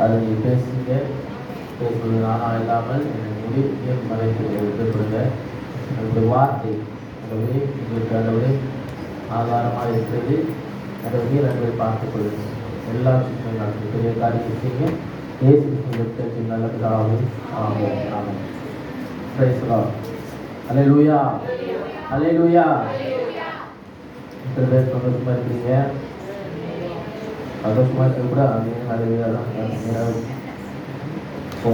அதை பேசுங்க. பேசுவது நானாக இல்லாமல் என்னை முடிய மறைத்து விட்டுக்கொடுங்க. என்னுடைய வார்த்தை ஆகவே உங்களுக்கு ஆண்டவரே ஆதாரமாக இருக்கிறது. ஆண்டவரே நன்மை பார்த்துக் கொள்ளுங்கள். எல்லா விஷயங்களும் நடக்கும் பெரிய காரியத்தை செய்யுங்க. இயேசு கிறிஸ்துவின் நல்ல பிதாவே ஆமென். ஆமென். Praise the Lord. அல்லேலூயா. அல்லேலூயா. இத்தனை பேர் சந்தோஷமா இருக்கிறீங்க. சந்தோஷமா இருக்க கூட அல்லேலூயா தான். இப்போ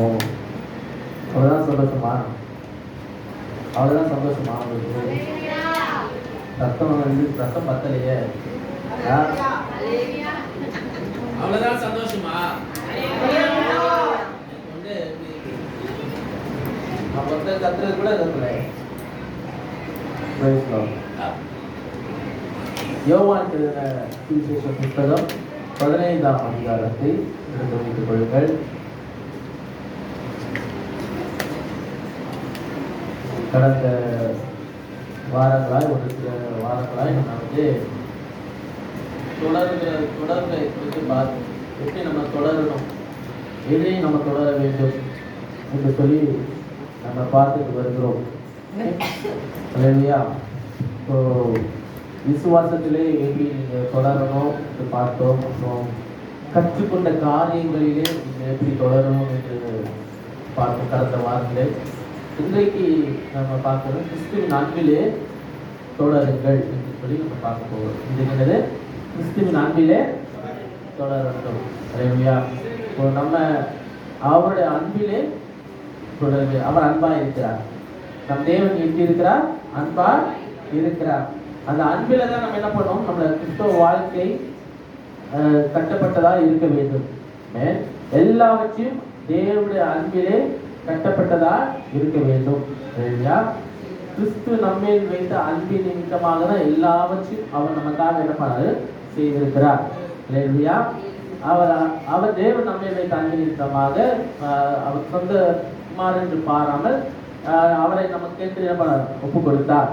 அவ்வளோதான் சந்தோஷமா? அவ்வளோதான் சந்தோஷமா? உங்களுக்கு ரத்தம் பத்தலையே, அவ்வளவுதான் சந்தோஷமா? கத்துறது கூட கத்தல. யோவான் சுவிசேஷ புத்தகம் 15ஆம் அதிகாரத்தை எடுத்து வைத்துக் கொள்ளுங்கள். கடந்த வாரங்களாய் ஒரு சில வாரங்களாய் நம்ம தொடர்பை குறித்து எப்படி நம்ம தொடரணும், எதையும் நம்ம தொடர வேண்டும் என்று சொல்லி நம்ம பார்த்துட்டு வருகிறோம். இல்லையா? ஸோ விசுவாசத்திலே எப்படி நீங்கள் தொடரணும் என்று பார்த்தோம். அப்புறம் கற்றுக்கொண்ட காரியங்களிலே நீங்கள் எப்படி தொடரணும் என்று பார்த்து கடந்த வாரத்திலே. இன்றைக்கு நம்ம பார்க்கணும் கிறிஸ்துவின் அன்பிலே தொடருங்கள் என்று சொல்லி நம்ம பார்க்க போகிறோம். இன்றைக்கு கிறிஸ்துவின் அன்பிலே தொடர வேண்டும். இல்லையா? இப்போ நம்ம அவருடைய அன்பிலே தொடர்ந்து அவர் அன்பா இருக்கிறார். நம் தேவன் எப்படி இருக்கிறார்? அன்பா இருக்கிறார். அந்த அன்பில தான் நம்ம என்ன பண்ணோம்? நம்மளோட கிறிஸ்தவ வாழ்க்கை கட்டப்பட்டதா இருக்க வேண்டும். எல்லாவற்றையும் தேவனுடைய அன்பிலே கட்டப்பட்டதா இருக்க வேண்டும். இல்லையா? கிறிஸ்து நம்மேல் வைத்த அன்பின் நிமித்தமாக தான் எல்லாவற்றையும் அவர் நமக்காக என்ன பண்ணாரு? செய்திருக்கிறார். இல்லையா? அவர் தேவன் நம்மேல் வைத்த அன்பின் நிமித்தமாக அவர் சொந்த குமார் என்று பாராமல் அவரை நமக்கு என்று என்ன பண்ணார்? ஒப்பு கொடுத்தார்.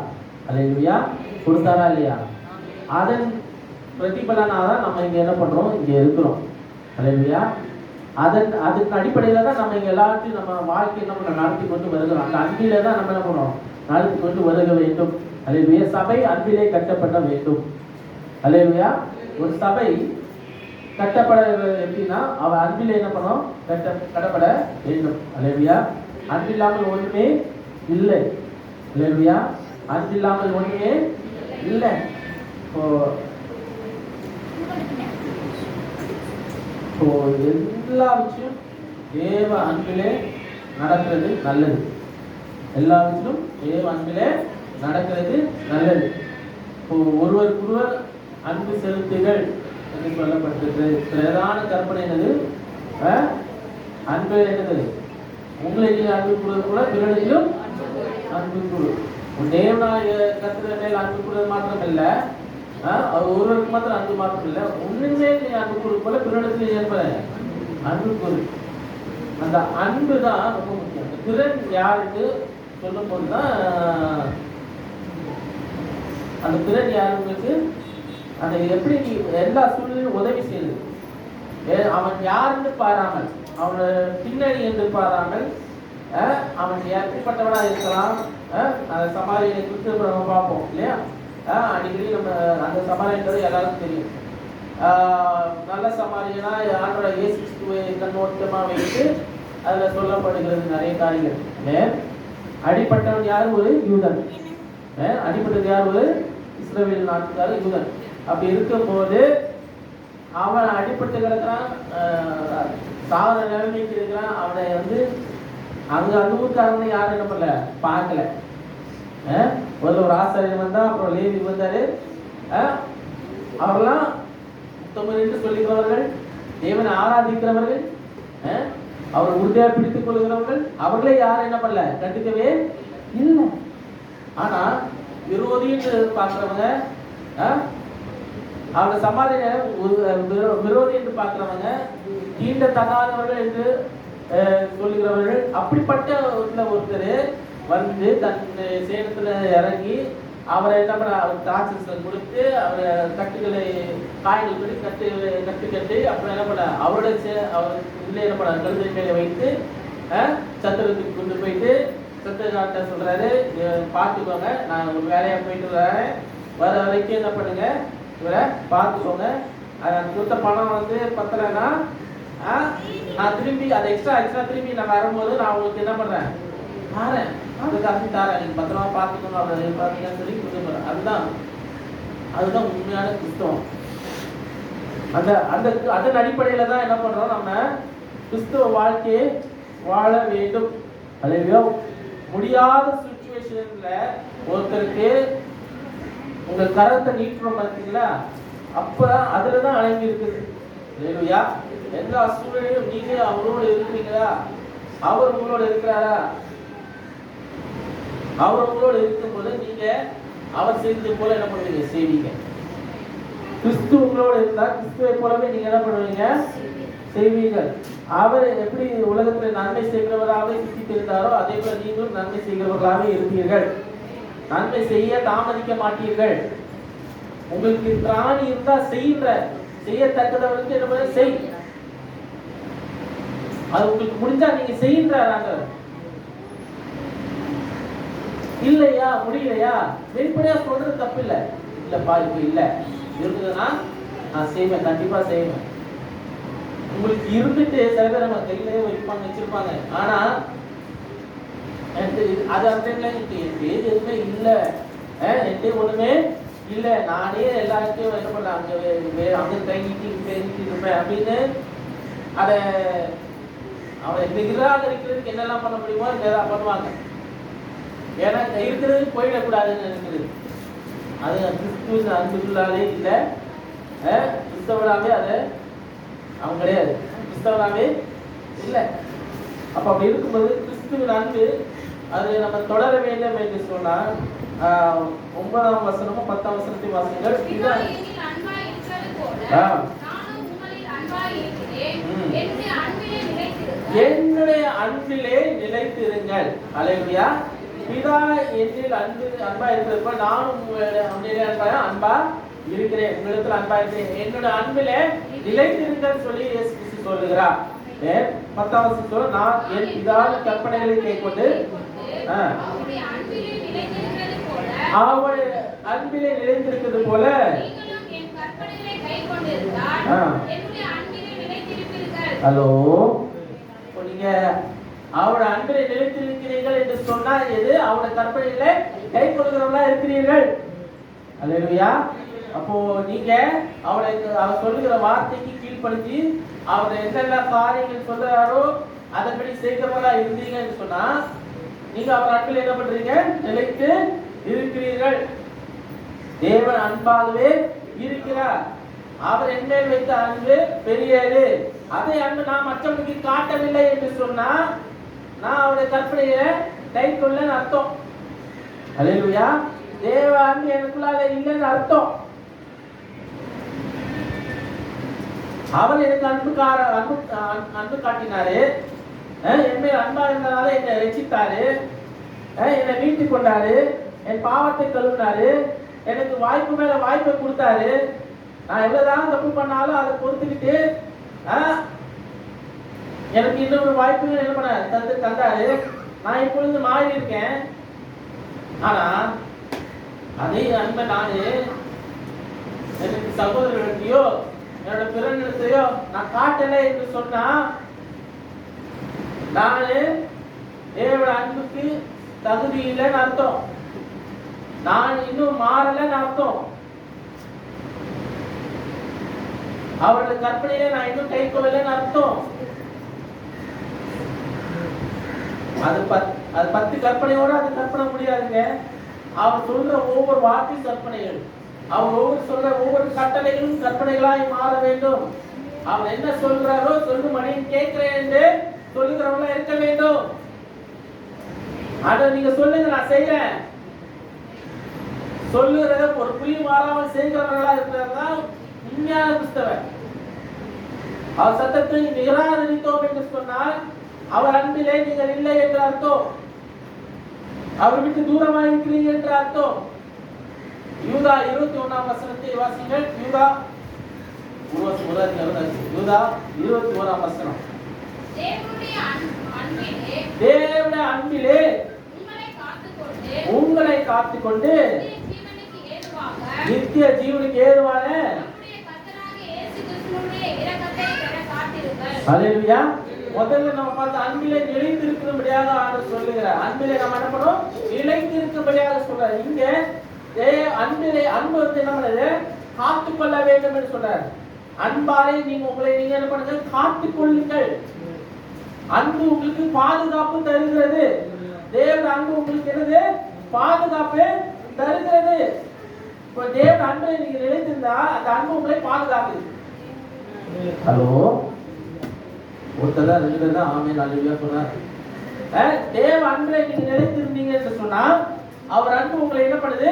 அல்லேலூயா. கொடுத்தாரா இல்லையா? அதன் பிரதிபலனாதான் நம்ம இங்க என்ன பண்றோம்? இங்க இருக்கிறோம். அல்லேலூயா. அதுக்கு அடிப்படையில தான் நம்ம இங்க எல்லாத்தையும் நம்ம வாழ்க்கையை நம்ம நடத்தி கொண்டு வருகிறோம். அந்த அன்பிலே தான் நம்ம என்ன பண்ணோம்? நடத்தி கொண்டு வருக வேண்டும். அல்லேலூயா. சபை அன்பிலே கட்டப்பட வேண்டும். அல்லேலூயா. ஒரு சபை கட்டப்பட எப்படின்னா அவன் அன்பிலே என்ன பண்ணோம்? கட்டப்பட வேண்டும். அல்லேலூயா. அன்பில்லாமல் ஒன்றுமே இல்லை. அல்லேலூயா. அன்பில்லாமல் ஒன்றுமே இல்லை. எல்லா விஷயம் தேவ அன்பிலே நடக்கிறது நல்லது. எல்லா விஷயம் தேவ அன்பிலே நடக்கிறது நல்லது. ஒருவருக்கொருவர் அன்பு செலுத்துகள் என்று சொல்லப்பட்டிருக்கு. பிரதான கற்பனை என்னது? அன்பு என்னது? உங்களுக்கு அன்பு கூறுவது கூட பிறரிலும் அன்பு கூறு. தேவனாய கர்த்தர் மேல் அன்பு கூறுவது மாத்திரம் இல்லை, அவர் ஒருவருக்கு மாத்திரம் அன்பு மாத்திரம் இல்லை, உண்மையிலே நீ அன்பு கூறு போல பிறரிடத்தில் ஏற்பட அன்பு கூறு. அந்த அன்பு தான் ரொம்ப முக்கியம். அந்த திறன் யாருக்கு சொல்லும் போதுதான் அந்த திறன் யாருக்கு அந்த எப்படி நீ எல்லா சூழ்நிலையும் உதவி செய்யுது. அவன் யாருன்னு பாராமல், அவனோட பின்னணி என்று பாராமல், அவன் எப்படிப்பட்டவனா இருக்கலாம். அந்த சமாளியை குறித்து நம்ம பார்ப்போம் இல்லையா? அடிக்கடி நம்ம அந்த சமாளின்றது எல்லாருக்கும் தெரியும். நல்ல சமாளியனா ஆண்டோட இயேசு கிறிஸ்துவை கண்ணோட்டமா வைத்து அதுல சொல்லப்படுகிறது நிறைய காரியங்கள். அடிப்பட்டவன் யார்? ஒரு யூதன். அடிப்பட்டது யார்? ஒரு இஸ்ரவேல் நாட்டுக்கார யூதன். அப்படி இருக்கும்போது அவன் அடிப்பட்டு கிடக்கிறான், சாவர நிலைமைக்கு இருக்கிறான். அவனை அங்க அந்த ஊருக்காரனை யாரும் என்ன பண்ணல, பார்க்கல. முதல்ல ஒரு ஆசாரியன் வந்தா, அப்புறம் லேவி வந்தாரு. அவரெல்லாம் உத்தமர் என்று சொல்லுகிறவர்கள், தேவனை ஆராதிக்கிறவர்கள், அவர் உறுதியா பிடித்துக் கொள்கிறவர்கள், அவர்களே யாரும் என்ன பண்ணல, கண்டுக்கவே இல்லை. ஆனா விரோதி என்று பார்க்கிறவங்க, அவங்க சமாளிய விரோதி என்று பார்க்கிறவங்க, தீண்ட தகாதவர்கள் என்று சொல்லுகிறவர்கள், அப்படிப்பட்ட ஒருத்தர் வந்து தன் சேலத்துல இறங்கி அவரை என்ன பண்ண, அவர் திராட்சை கொடுத்து அவரை கட்டுகளை காய்கள் பண்ணி கட்டு அப்புறம் என்ன பண்ண, அவர் உள்ளே என்ன பண்ண கழுதை மேலே வைத்து சத்திரத்துக்கு கொண்டு போயிட்டு சத்திரக்கார்ட்ட சொல்றாரு, பார்த்துக்கோங்க, நான் ஒரு வேலையா போயிட்டு வரேன், வர வரைக்கும் என்ன பண்ணுங்க, இவரை பார்த்துக்கோங்க, கொடுத்த பணம் வந்து பத்தலைன்னா நான் திரும்பி அதை எக்ஸ்ட்ரா திரும்பி நான் வரும்போது நான் உங்களுக்கு என்ன பண்றேன், தாரேன், அதுக்காக தாரேன், நீங்க பத்திரமா பார்த்துக்கணும், அவரை பார்த்தீங்கன்னு சொல்லி கொண்டு போறேன். அதுதான் உண்மையான கிறிஸ்தவம். அதன் அடிப்படையில தான் என்ன பண்றோம், நம்ம கிறிஸ்துவ வாழ்க்கையை வாழ வேண்டும். அல்லேலூயா. முடியாத சிச்சுவேஷன்ல ஒருத்தருக்கு உங்க கரத்தை நீட்டுறோம் பார்த்தீங்களா, அப்பதான் அதுலதான் அடங்கி இருக்குது. அல்லேலூயா. எல்லா சூழலையும் நீங்க அவரோடு இருக்கிறீங்களா, அவர் உங்களோட இருக்கிறாரா, அவர் உங்களோட இருக்கும்போது நீங்க அவர் செய்தது போல என்ன பண்ணுவீங்க, செய்வீங்க. கிறிஸ்து உங்களோட இருந்தா கிறிஸ்துவை போலவே நீங்க என்ன பண்ணுவீங்க, செய்வீர்கள். அவர் எப்படி உலகத்துல நன்மை செய்கிறவராகவே சித்தித்திருந்தாரோ அதே போல நீங்களும் நன்மை செய்கிறவர்களாகவே இருப்பீர்கள். நன்மை செய்ய தாமதிக்க மாட்டீர்கள். உங்களுக்கு பிராணி இருந்தா செய்யத்தக்கதவருக்கு என்ன பண்ண செய், அது உங்களுக்கு முடிஞ்சா நீங்க செய்கின்றாங்க. இல்லையா, முடியலையா, வெளிப்படையா சொல்றது தப்பு இல்லை. இல்லப்பா இப்ப இல்ல இருந்ததுன்னா நான் செய்வேன், கண்டிப்பா செய்வேன். உங்களுக்கு இருந்துட்டு சில பேர் நம்ம கையிலே வச்சிருப்பாங்க, ஆனா அது அந்த பேர் எதுவுமே இல்லை, என்கிட்ட ஒண்ணுமே இல்ல, நானே எல்லாத்தையும் என்ன பண்ண அங்க கை நீட்டி இருப்பேன் அப்படின்னு அதை அவனை நிராகரிக்கிறதுக்கு என்னெல்லாம் பண்ண முடியுமோ பண்ணுவாங்க. ஏன்னா இருக்கிறது போயிடக்கூடாதுன்னு நினைக்கிறது. அது கிறிஸ்துவின் அன்புக்குள்ளாலே இல்லை, கிறிஸ்தவனாவே அது அவன் கிடையாது, கிறிஸ்தவனாவே இல்லை. அப்ப அப்படி இருக்கும்போது கிறிஸ்துவின் அன்பு அது நம்ம தொடர வேண்டும் என்று சொன்னால் 9ஆம் வசனமும் 10ஆம் வசனத்தையும் வாசிங்கள். என்னுடைய அன்பிலே நிலைத்திருங்கள். அல்லேலூயா. பிதா என்னில் அன்பா இருக்கிறப்ப நானும் அன்பா இருக்கிறேன், உங்களிடத்தில் அன்பா இருக்கிறேன், என்னோட அன்பிலே நிலைத்திருங்கள் சொல்லி இயேசு கிறிஸ்து சொல்லுகிறார். 10ஆம் வசனம், நான் என் பிதாவின் கற்பனைகளை கைக்கொண்டு அவருடைய அன்பிலே நிலைத்திருக்கிறது போல ஹலோ, நீங்க அவருடைய அன்பிலே நிலைத்திருக்கிறீர்கள் என்று சொன்னால் எது, அவருடைய கற்பனையில கை கொள்கிறவங்களா இருக்கிறீர்கள். அல்லேலூயா. அப்போ நீங்க அவர் சொல்லுகிற வார்த்தைக்கு கீழ்ப்படுத்தி அவர் என்னென்ன காரியங்கள் சொல்றாரோ அதன்படி செய்கிறவங்களா இருந்தீங்கன்னு சொன்னா நீங்க அவர் அன்பில் என்ன பண்றீங்க, நிலைத்து இருக்கிறீர்கள். தேவன் அன்பாகவே இருக்கிறார். அவர் என்மேல் வைத்த அன்பு பெரியது. அதை அன்பு நான் மற்றவனுக்கு காட்டவில்லை என்று சொன்னா நான் அவருடைய கற்பனையை கை கொள்ளன்னு அர்த்தம். அல்லேலூயா. தேவ அன்பு எனக்குள்ளால இல்லைன்னு அர்த்தம். அவர் எனக்கு அன்பு காட்டினாரு, என் மேல் அன்பா இருந்தனால என்னை ரட்சித்தாரு, என்னை மீட்டு கொண்டாரு, என் பாவத்தை கழுவினாரு, எனக்கு வாய்ப்பு மேல வாய்ப்பை கொடுத்தாரு. நான் எவ்வளவுதான் தப்பு பண்ணாலும் அதை பொறுத்துக்கிட்டு எனக்கு இன்னொரு வாய்ப்பு என்ன பண்ண தந்தாரு. நான் இப்பொழுது மாறி இருக்கேன். ஆனா அதே அன்பை நானு எனக்கு சகோதரர்களுக்கையோ என்னோட பிறனிடத்தையோ நான் காட்டலை என்று சொன்னா நானு தேவ அன்புக்கு தகுதி இல்லைன்னு அர்த்தம். நான் இன்னும் மாறலன்னு அர்த்தம். அவருடைய கற்பனையில நான் இன்னும் கை கொள்ளலன்னு அர்த்தம். அது 10 கற்பனையோட அது கற்பனை முடியாதுங்க. அவர் சொல்ற ஒவ்வொரு வார்த்தை கற்பனைகள், அவர் சொல்ற ஒவ்வொரு கட்டளைகளும் கற்பனைகளாய் மாற வேண்டும். அவர் என்ன சொல்றாரோ சொல்லும்படி கேட்கிறேன் என்று சொல்லுகிறவங்களா இருக்க வேண்டும். அதை நீங்க சொல்லுங்க, நான் செய்யறேன் சொல்லுறத ஒரு புள்ளி மாறாமல் செய்கிறவர்களா இருக்கிறதா உண்மையான கிறிஸ்தவர். அவர் சத்தத்தை நிராகரித்தோம் என்று சொன்னால் அவர் அன்பிலே நீங்கள் இல்லை என்று அர்த்தம். அவர் விட்டு தூரமாக இருக்கிறீங்க என்று அர்த்தம். யூதா 21ஆம் வசனத்தை வாசிங்கள். யூதா யூதா 21ஆம் வசனம். தேவனுடைய அன்பிலே உங்களை காத்துக்கொண்டு நித்திய ஜீவனுக்கு ஏதுவான ஹல்லேலூயா. முதல்ல நம்ம பார்த்த அன்பிலே நிலைத்திருக்கும்படியாக ஆண்டவர் சொல்லுகிறார். அன்பிலே நம்ம என்ன பண்ணோம்? நிலைத்திருக்கும்படியாக சொல்றார். இங்க அன்பிலே அன்பு வந்து என்ன பண்ணுது? காத்துக்கொள்ள வேண்டும் என்று சொல்றார். அன்பாலே நீங்க உங்களை நீங்க என்ன பண்ணுங்க? காத்துக்கொள்ளுங்கள். அன்பு உங்களுக்கு பாதுகாப்பு தருகிறது. தேவ அன்பு உங்களுக்கு என்னது? பாதுகாப்பு தருகிறது. இப்போ தேவ அன்பை நீங்க நிலைத்திருந்தா அந்த அன்பு உங்களை பாதுகாக்குது. ஹலோ, ஒருத்தர் ரெண்டு பேர் தான் ஆமென் அல்லேலூயா சொன்னார். தேவ அன்பை நீங்க நிலைத்திருந்தீங்க என்று சொன்னா அவர் அன்பு உங்களை என்ன பண்ணுது?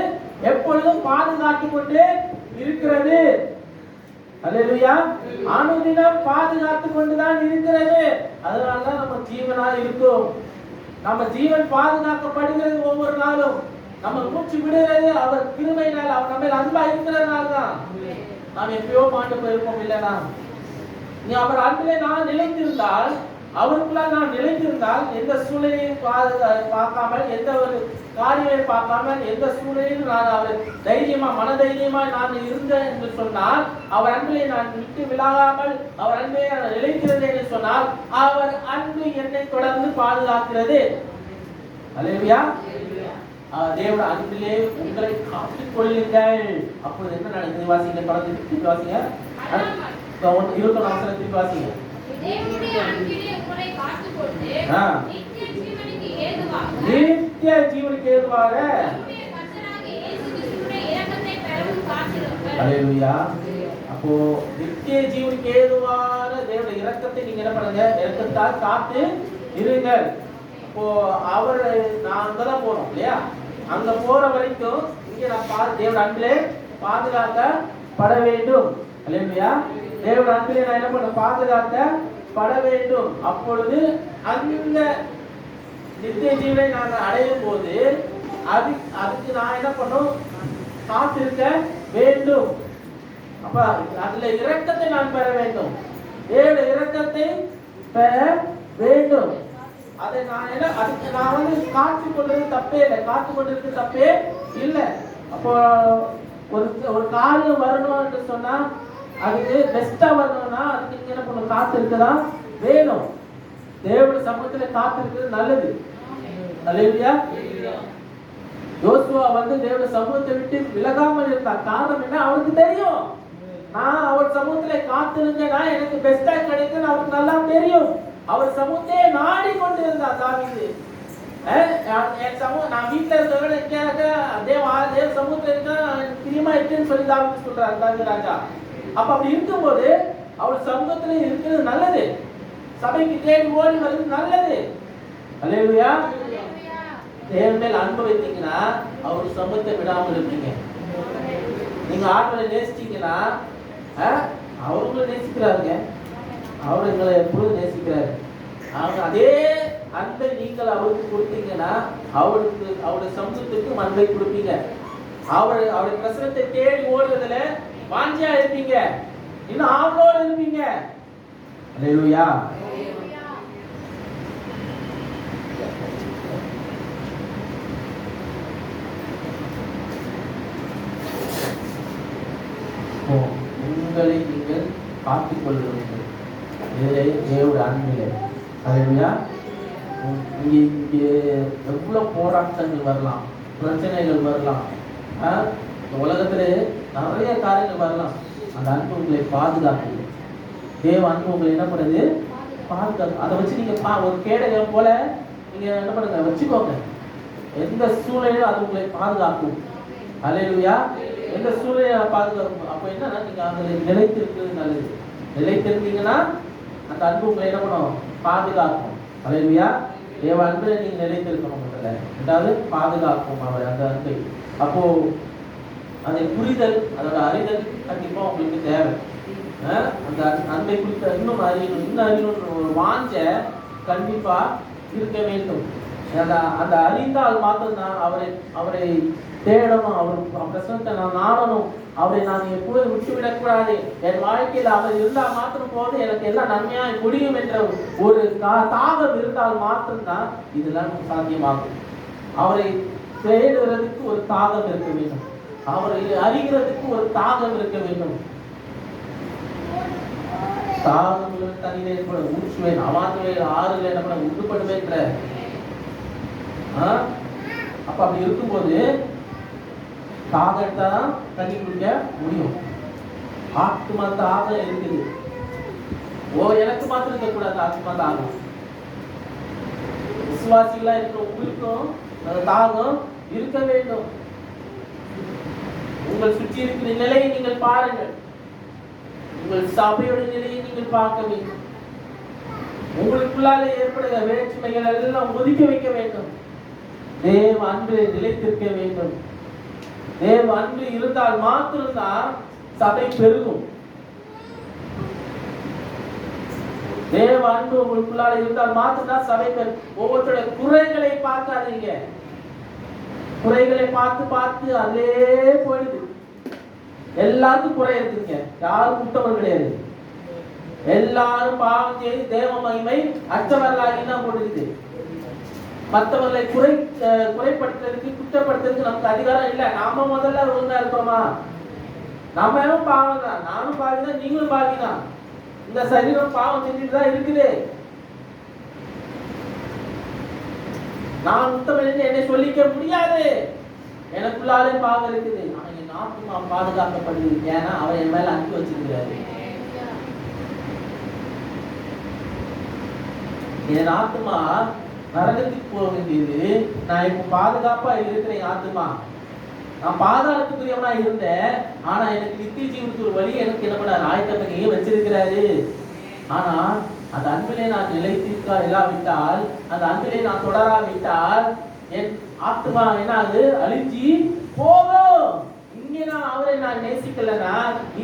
எப்பொழுதும் பாதுகாத்து கொண்டு இருக்கிறது. அல்லேலூயா. அனுதினம் பாதுகாத்து கொண்டுதான் இருக்கிறது. அதனாலதான் நம்ம ஜீவனா இருக்கோம். நம்ம ஜீவன் பாதுகாக்கப்படுகிறது ஒவ்வொரு நாளும். நம்ம மூச்சு விடுறது அவர் கிருபையினால், அவர் நம்ம அன்பா இருக்கிறதுனால தான். நாம் எப்பயோ மாண்டு போயிருப்போம் இல்லைனா? நீ அவர் அன்பிலே நான் நிலைத்திருந்தால், அவருக்குள்ள நான் நிலைத்திருந்தால், எந்த சூழ்நிலையும் பார்க்காமல், எந்த ஒரு காரியத்தை பார்க்காமல், எந்த சூழ்நிலையும் நான் அவர் தைரியமா மனதைரியமா நான் இருந்தேன் என்று சொன்னால், அவர் அன்பிலே நான் விட்டு விலகாமல் அவர் அன்பே நான் நிலைத்திருந்தேன் என்று சொன்னால், அவர் அன்பு என்னை தொடர்ந்து பாதுகாக்கிறது. அல்லேலூயா. தேவனுடைய அன்பிலே உங்களை காத்துக் கொள்ளுங்கள். அப்பொழுது என்ன நடக்குது? வாசிங்க, தொடர்ந்து வாசிங்க. 21 வசனத்துக்கு வாசிங்க. தேவனுடைய அன்பிலே உங்களை காத்துக்கொண்டு நித்திய ஜீவனுக்கு ஏதுவாக நம்முடைய கர்த்தராகிய இயேசு கிறிஸ்துவின் இரக்கத்தை பெறவும் காத்திருங்கள். அல்லேலூயா. அப்போ நித்திய ஜீவனுக்கு ஏதுவான தேவனுடைய இரக்கத்தை நீங்க என்ன பண்ணுங்க? இரக்கத்தால் காத்து இருங்கள். அப்போ அவர் நான் அங்கதான் போறோம் இல்லையா? அங்க போற வரைக்கும் இங்க நான் தேவனுடைய அன்பிலே பாதுகாக்கப்பட வேண்டும். அல்லேலூயா. தேவனுடைய அன்பிலே நான் என்ன பண்ண? பாதுகாக்கப்பட வேண்டும். அப்பொழுது அந்த நித்திய ஜீவனை நாங்கள் அடையும் போது அதுக்கு நான் என்ன பண்ணும்? காத்திருக்க வேண்டும். அப்ப அதுல இரக்கத்தை நான் பெற வேண்டும். தேவனுடைய இரக்கத்தை பெற வேண்டும். அதை நான் என்ன அதுக்கு நான் வந்து காத்துக் கொண்டது தப்பே இல்லை. காத்துக் கொண்டிருக்கு தப்பே இல்லை. அப்போ ஒரு காரியம் வரணும் என்று சொன்னா அதுக்கு பெஸ்டா வரணும்னா அதுக்கு நீங்க என்ன பண்ணணும்? காத்து இருக்கதான் வேணும். தேவனுடைய சமூகத்துல காத்து இருக்கிறது நல்லது. அல்லேலூயா. யோசுவா வந்து தேவனுடைய சமூகத்தை விட்டு விலகாமல் இருந்தார். காரணம் என்ன? அவருக்கு தெரியும், நான் அவர் சமூகத்துல காத்திருந்தேன்னா எனக்கு பெஸ்டா கிடைக்கும். அவருக்கு நல்லா தெரியும். அவர் சமூகத்தை நாடி கொண்டு இருந்தார் தாவீது. என் சமூகம் நான் வீட்டுல இருக்கிறத தேவ சமூகத்துல இருக்க பிரியமா இருக்குன்னு சொல்லி தாவீது சொல்றாரு தாவீது ராஜா. அப்ப அப்படி இருக்கும்போது அவர் சமூகத்துல இருக்கிறது நல்லது. சபைக்கு தேடி ஓடி வருது நல்லது. அல்லேலூயா. தேவன் மேல் அன்பு வைத்தீங்கன்னா அவர் சமூகத்தை விடாமல் இருப்பீங்க. நீங்க ஆட்களை நேசிச்சீங்கன்னா அவருங்களை நேசிக்கிறாருங்க. அவர் எங்களை எப்பொழுதும் நேசிக்கிறாரு. அவங்க அதே அன்பை நீங்கள் அவருக்கு கொடுத்தீங்கன்னா அவருடைய சமூகத்துக்கு அன்பை கொடுப்பீங்க. அவருடைய பிரசனத்தை தேடி ஓடுறதுல வாஞ்சியா இருப்பீங்க. இன்னும் ஆவலோடு இருப்பீங்க. அல்லேலூயா. உங்களை நீங்கள் காத்துக் கொள்ள வேண்டும். தேவனுடைய அன்பிலே. அல்லேலூயா. இங்கே எவ்வளவு போராட்டங்கள் வரலாம், பிரச்சனைகள் வரலாம், உலகத்திலே நிறைய காரியங்கள் வரலாம். அந்த அன்பு உங்களை பாதுகாக்குது. தேவ அன்பு உங்களை என்ன பண்ணுது? பாதுகாக்கும். அதை வச்சு நீங்க ஒரு கேடகம் போல நீங்க என்ன பண்ணுங்க? வச்சுக்கோங்க. எந்த சூழ்நிலையும் அது உங்களை பாதுகாக்கும். அல்லேலூயா. எந்த சூழ்நிலையை பாதுகாக்கும். அப்போ என்னன்னா நீங்க அதில் நிலைத்திருக்கிறது நல்லது. நிலைத்திருந்தீங்கன்னா அந்த அன்பு உங்களை என்ன பண்ணும்? பாதுகாக்கும். அல்லேலூயா. தேவ அன்பை நீங்க நிலைத்திருக்கணும். முதல்ல ரெண்டாவது பாதுகாக்கும் அவர் அந்த அன்பை. அப்போ அதை புரிதல், அதோட அறிதல் கண்டிப்பா உங்களுக்கு தேவை. அந்த அன்பை குறித்த இன்னும் அறியணும், இன்னும் அறியணும் ஒரு வாஞ்ச கண்டிப்பா இருக்க வேண்டும். அந்த அறிந்தால் மாத்திரம்தான் அவரை தேடணும், அவர் பிரசனத்தை நான் நாடணும், அவரை நான் எப்போதும் விட்டுவிடக்கூடாது. என் வாழ்க்கையில் அவர் இருந்தால் மாத்திரம் போது எனக்கு எல்லாம் நன்மையாய் முடியும் என்ற ஒரு தாகம் இருந்தால் மாத்திரம்தான் இதெல்லாம் சாத்தியமாகும். அவரை தேடுறதுக்கு ஒரு தாகம் இருக்க வேண்டும், அவரை அறிகிறதுக்கு ஒரு தாகம் இருக்க வேண்டும். தாகம் தண்ணீரை கூட ஊற்றுவேன், அவாந்துவேன், ஆறுல என்ன பண்ண உண்டுபடுவேன்ற. அப்ப அப்படி இருக்கும்போது தாகத்தான் தண்ணி குடிக்க முடியும். ஆத்மா தாகம் இருக்குது. எனக்கு மாத்திரம் இருக்கக்கூடாது ஆத்மா தாகம். விசுவாசிகளா இருக்கிற உங்களுக்கும் அந்த தாகம் இருக்க வேண்டும். உங்கள் சுற்றி இருக்கிற நிலையை நீங்கள் பாருங்கள், உங்கள் சபையோட நிலையை நீங்கள் பார்க்க வேண்டும். உங்களுக்குள்ளால ஏற்படுகிற வேற்றுமைகள் எல்லாம் ஒதுக்கி வைக்க வேண்டும். தேவ அன்பு நிலைத்திருக்க வேண்டும். தேவ அன்பு இருந்தால் மாத்திரம்தான் சபை பெருகும். தேவ அன்பு உங்களுக்குள்ளால இருந்தால் மாத்திரம்தான் சபை பெருகும். ஒவ்வொருத்தருடைய குறைகளை பார்க்காதீங்க. குறைகளை பார்த்து பார்த்து அதே போயிடுது. எல்லாருக்கும் குறை இருக்குங்க, யாரும் குற்றவர் கிடையாது. எல்லாரும் பாவம் செய்து தேவ மகிமை அச்சவர்களாகி தான் போடுது. மற்றவர்களை குறைப்படுத்துறதுக்கு குற்றப்படுத்துறதுக்கு நமக்கு அதிகாரம் இல்லை. நாம முதல்ல ஒழுங்கா இருக்கிறோமா? நம்ம பாவம் தான், நானும் பாவிதான், நீங்களும் பாவிதான். இந்த சரீரம் பாவம் செஞ்சுட்டு தான் இருக்குது. நான் உத்தமன் என்று என்னை சொல்லிக்க முடியாது. எனக்குள்ளாலே பாவம் இருக்குது. ஆனா என் ஆத்மா பாதுகாக்கப்படுது. ஏன்னா அவர் என் மேல அன்பு வச்சிருக்கிறாரு. என் ஆத்மா நரகத்துக்கு போக வேண்டியது, நான் இப்ப பாதுகாப்பா இருக்கிறேன். ஆத்மா நான் பாதாளத்துக்குரியவனா இருந்தேன், ஆனா எனக்கு நித்திய ஜீவனுக்கு ஒரு வழி எனக்கு என்ன பண்ண ஆயத்தம் பண்ணி வச்சிருக்கிறாரு. ஆனா அந்த அன்பிலே நான் நிலைத்திருக்கா இல்லாவிட்டால், அந்த அன்பிலே நான் தொடராவிட்டால் என் ஆத்மா என்ன அது அழிஞ்சி போகும். இங்கே நான் அவரை நான் நேசிக்கலனா,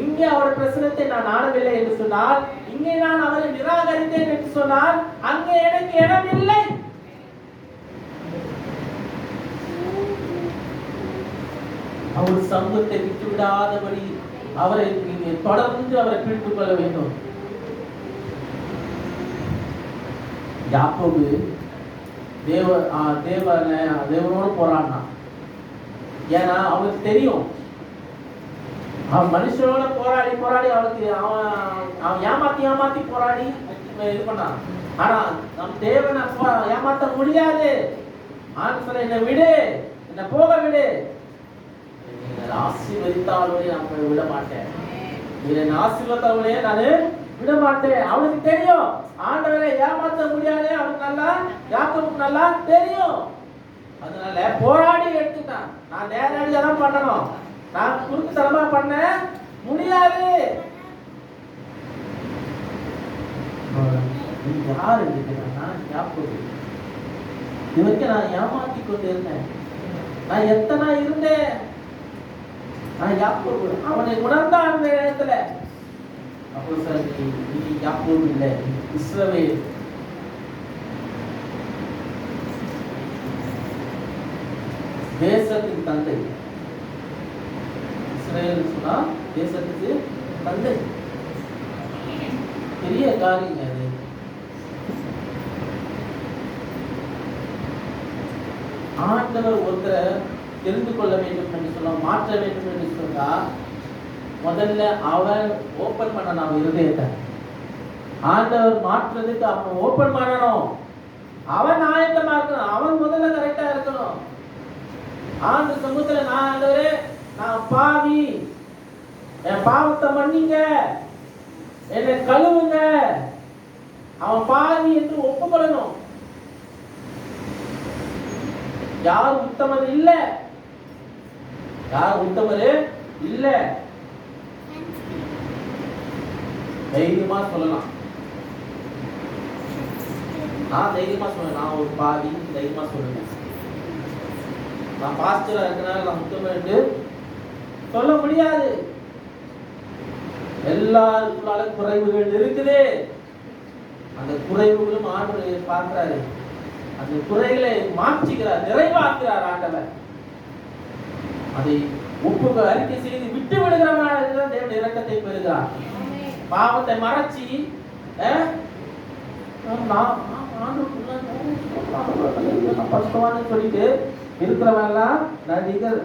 இங்கே அவர் பிரசனத்தை நான் நாடவில்லை என்று சொன்னால், இங்கே நான் அவரை நிராகரித்தேன் என்று சொன்னால், அங்கே எனக்கு இடம் இல்லை. அவர் சமூகத்தை விட்டு விடாதபடி அவரை தொடர்ந்து அவரை பிடித்துக் கொள்ள வேண்டும். யாக்கோபு தேவனோடு போராடினான். ஏன்னா அவனுக்கு தெரியும், அவன் மனுஷனோட போராடி போராடி அவனுக்கு அவன் ஏமாத்தி போராடி இது பண்ணான். ஆனா நம் தேவனை ஏமாத்த முடியாது. ஆண்டவரே என்னை விடு, என்னை போக விடு, ஆசீர்வதித்தாலே நான் விட மாட்டேன், ஆசீர்வதித்தாலே நான் விட மாட்டேன். அவனுக்கு தெரியும் ஆண்டவரை ஏமாற்ற முடியாது. அவனுக்கு நல்லா, யாக்கோபுக்கு நல்லா தெரியும். அதனால போராடி எடுத்துட்டான். நான் நேரடியா தான் பண்ணணும், நான் குறுக்கு தரமா பண்ண முடியாது. யாரு யாக்கோபு? இதுவரைக்கும் நான் ஏமாத்தி கொண்டு இருந்தேன். நான் எத்தனை இருந்தேன். யாக்கோபு அவனை உணர்ந்தான் அந்த இடத்துல. அப்போ சார் நீ யாக்கோபு இல்லை, இஸ்ரவேல். தேசத்தின் தந்தை. இஸ்ரவேல் சொன்னா தேசத்துக்கு தந்தை. பெரிய காரியம் அது. ஆண்டவர் ஒருத்தரை தெரிந்து கொள்ள வேண்டும் என்று சொல்ல, மாற்ற வேண்டும் என்று சொன்னா, முதல்ல அவன் ஓபன் பண்ணணும் அவன் இருதயத்தை. ஆண்டவர் மாற்றுறதுக்கு அவன் ஓபன் பண்ணணும். அவன் ஆயத்தமா இருக்கணும். அவன் முதல்ல கரெக்டா இருக்கணும். ஆண்டு சமூகத்துல நான் ஆண்டவரே நான் பாவி, என் பாவத்தை மன்னிங்க, என்னை கழுவுங்க, அவன் பாவி என்று ஒப்புக்கொள்ளணும். யார் உத்தமர் இல்ல, யார் உத்தமரு இல்ல. தைரியமா சொல்லலாம். நான் தைரியமா சொல்றேன், நான் ஒரு பாவி, தைரியமா சொல்லுவேன். நான் பாஸ்டரா இருக்கனால நான் உத்தமர் சொல்ல முடியாது. எல்லாருக்குள்ளால குறைவுகள் இருக்குது. அந்த குறைவுகளும் ஆண்டவர் பார்க்கிறாரு. அந்த குறைகளை மாற்றுகிறார், நிறைவாக்குகிறார் ஆண்டவர். அதை ஒப்புக்கு அறிக்கை செய்து விட்டு விடுகிறவன் தேவன் இரக்கத்தை பெறுகிறார். பாவத்தை மறைச்சி சொல்லிட்டு இருக்கிறவன் எல்லாம் நடிகர்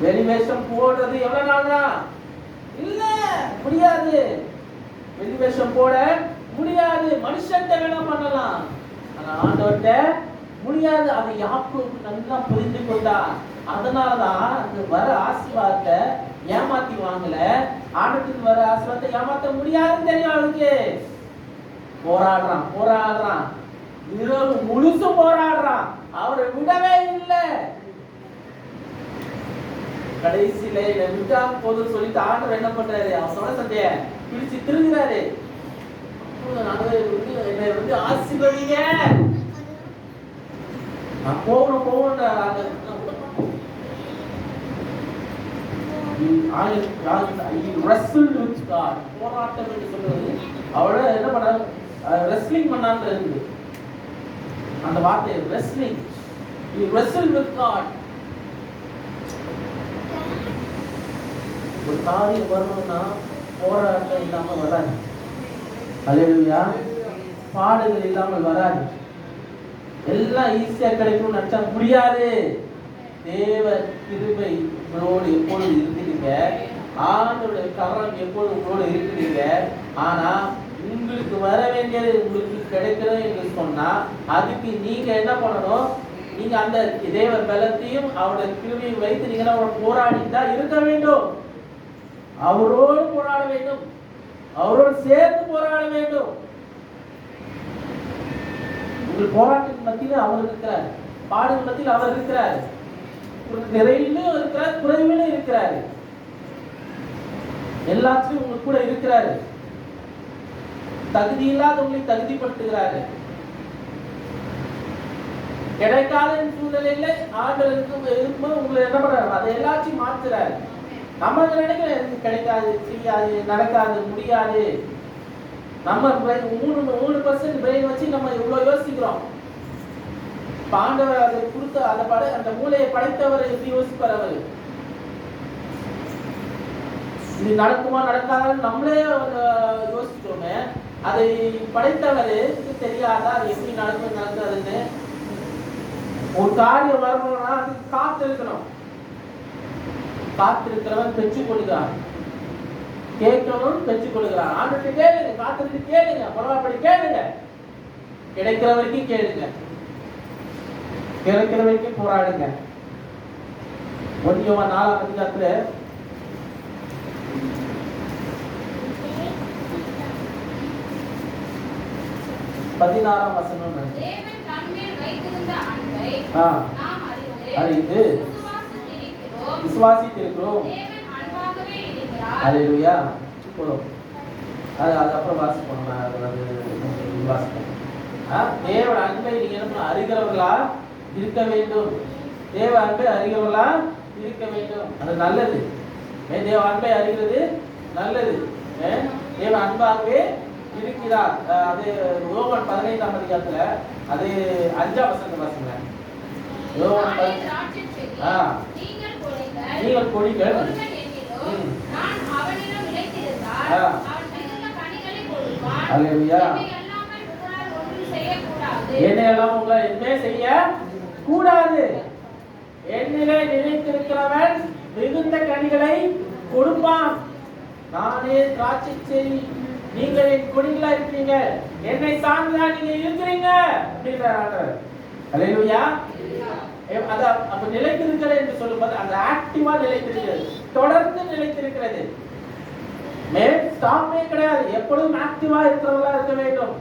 வெளிவேஷம் போடுறது எவ்வளவு நாள் தான் இல்ல முடியாது. வெளிவேஷம் போட முடியாது. மனுஷன் வேணா பண்ணலாம், ஆனா ஆண்டவர்கிட்ட முடியாது. அதை யாக்கோபு நல்லா புரிந்து கொண்டா. அதனாலதான் அந்த வர ஆசீர்வாதத்தை ஏமாத்தி வாங்கல. ஆண்டத்துக்கு வர ஆசீர்வாதத்தை ஏமாத்த முடியாதுன்னு தெரியும் அவனுக்கு. போராடுறான் இரவு முழுசும் போராடுறான். அவரை விடவே இல்லை. கடைசியில விட்டா போதும் சொல்லிட்டு ஆண்டவர் என்ன பண்றாரு, அவன் சொன்ன சண்டைய பிடிச்சு திருகிறாரு. என்னை வந்து ஆசீர்வதிங்க, நான் போகணும்ன்றாங்க. போராட்டம் என்று சொல்றது அவள என்ன பண்ண ரெஸ்லிங் பண்ணான்னு இருக்குது அந்த வார்த்தை. Wrestling, you wrestle with God. ஒரு காரியம் வரணும்னா போராட்டம் இல்லாம வராது. அல்லேலூயா. பாடுகள் இல்லாமல் வராது. எல்லாம் ஈஸியா கிடைக்கும் நினைச்சா முடியாது. தேவ கிருபை உங்களோடு எப்பொழுது இருக்கிறீங்க, ஆண்டவருடைய கரம் எப்பொழுது உங்களோடு இருக்கிறீங்க. ஆனா உங்களுக்கு வர வேண்டியது உங்களுக்கு கிடைக்கணும் என்று சொன்னா அதுக்கு நீங்க என்ன பண்ணணும், நீங்க அந்த தேவ பலத்தையும் அவருடைய கிருபையும் வைத்து நீங்க போராடிதான் இருக்க வேண்டும். அவரோடு போராட வேண்டும், அவரோடு சேர்ந்து போராட வேண்டும். உங்கள் போராட்டத்தின் மத்தியில் அவர் இருக்கிறார், பாடுகள் மத்தியில் அவர் இருக்கிறார், நிறைவிலும் இருக்கிறார், குறைவிலும் இருக்கிறார், எல்லாத்தையும் உங்களுக்கு கூட இருக்கிறாரு. தகுதி இல்லாதவங்களை தகுதிப்படுத்துகிறாரு. கிடைக்காத சூழ்நிலையில ஆண்டவருக்கு உங்களை என்ன பண்றாரு, அதை எல்லாத்தையும் மாற்றுறாரு. நம்ம நினைக்கிறேன் கிடைக்காது, செய்யாது, நடக்காது, முடியாது. நம்ம 3% பிரெயின் வச்சு நம்ம இவ்வளவு யோசிக்கிறோம். ஆண்டவர் அதை கொடுத்த அந்த மூளையை படைத்தவர் எப்படி யோசிப்பார்? அவரு இது நடக்குமா நடக்காதுன்னு நம்மளே யோசிச்சோமே. அதை படைத்தவருக்கு தெரியாதா அது எப்படி நடக்குதுன்னு? ஒரு காரியம் வரணும்னா அதுக்கு காத்திருக்கணும். காத்திருக்கிறவன் பெற்றுக் கொள்கிறான், கேட்கிறவன் பெற்றுக் கொள்கிறான். ஆண்டு கேளுங்க, காத்திருந்து கேளுங்க, பரவாயில்லை கேளுங்க, கிடைக்கிற வரைக்கும் கேளுங்க, கிடைக்கிற வரைக்கும் போராடுங்க. 1 யோவான் 4ஆம் அதிகாரத்துல 16ஆம் வசனம். தேவன் தம்மேல் வைத்திருந்த அன்பை நாம் அறிந்து விசுவாசித்திருக்கிறோம். தேவன் அன்பாகவே இருக்கிறார். அல்லேலூயா. போதும். அது அப்புறம் வாசிப்போம். வாசிப்போம். தேவன் அன்பை நீங்க என்ன அறிகிறவர்களா இருக்க வேண்டும். தேவ அன்பை அறிகிறவர்களா இருக்க வேண்டும். அது நல்லது. தேவ அன்பை அறிகிறது நல்லது. தேவ அன்பாகவே இருக்கிறார். அது யோவான் 15ஆம் அதிகாரத்துல அது 5ஆம் வசனத்தை வாசிங்க. யோவான் நீங்கள் கொடிகள் நான் அவனிடம் நிலைத்திருந்தால் அவன் மிகுந்த கனிகளை கொடுப்பான். அல்லேலூயா. என்னை எல்லாம் உங்களை எதுவுமே செய்ய கூடாது. என்னிலே நிலைத்திருக்கிறவன் மிகுந்த கனிகளை கொடுப்பான். நானே திராட்சை செடி, நீங்கள் என் கொடிகளா இருக்கிறீங்க, என்னை சார்ந்துதான் நீங்க இருக்கிறீங்க அப்படின்றாங்க. அல்லேலூயா. அப்ப நிலைத்திருக்கிறது என்று சொல்லும்போது அந்த ஆக்டிவா நிலைத்திருக்கிறது, தொடர்ந்து நிலைத்திருக்கிறது. ஸ்டாப்பே கிடையாது. எப்பொழுதும் ஆக்டிவா இருக்கிறவங்களா இருக்க வேண்டும்.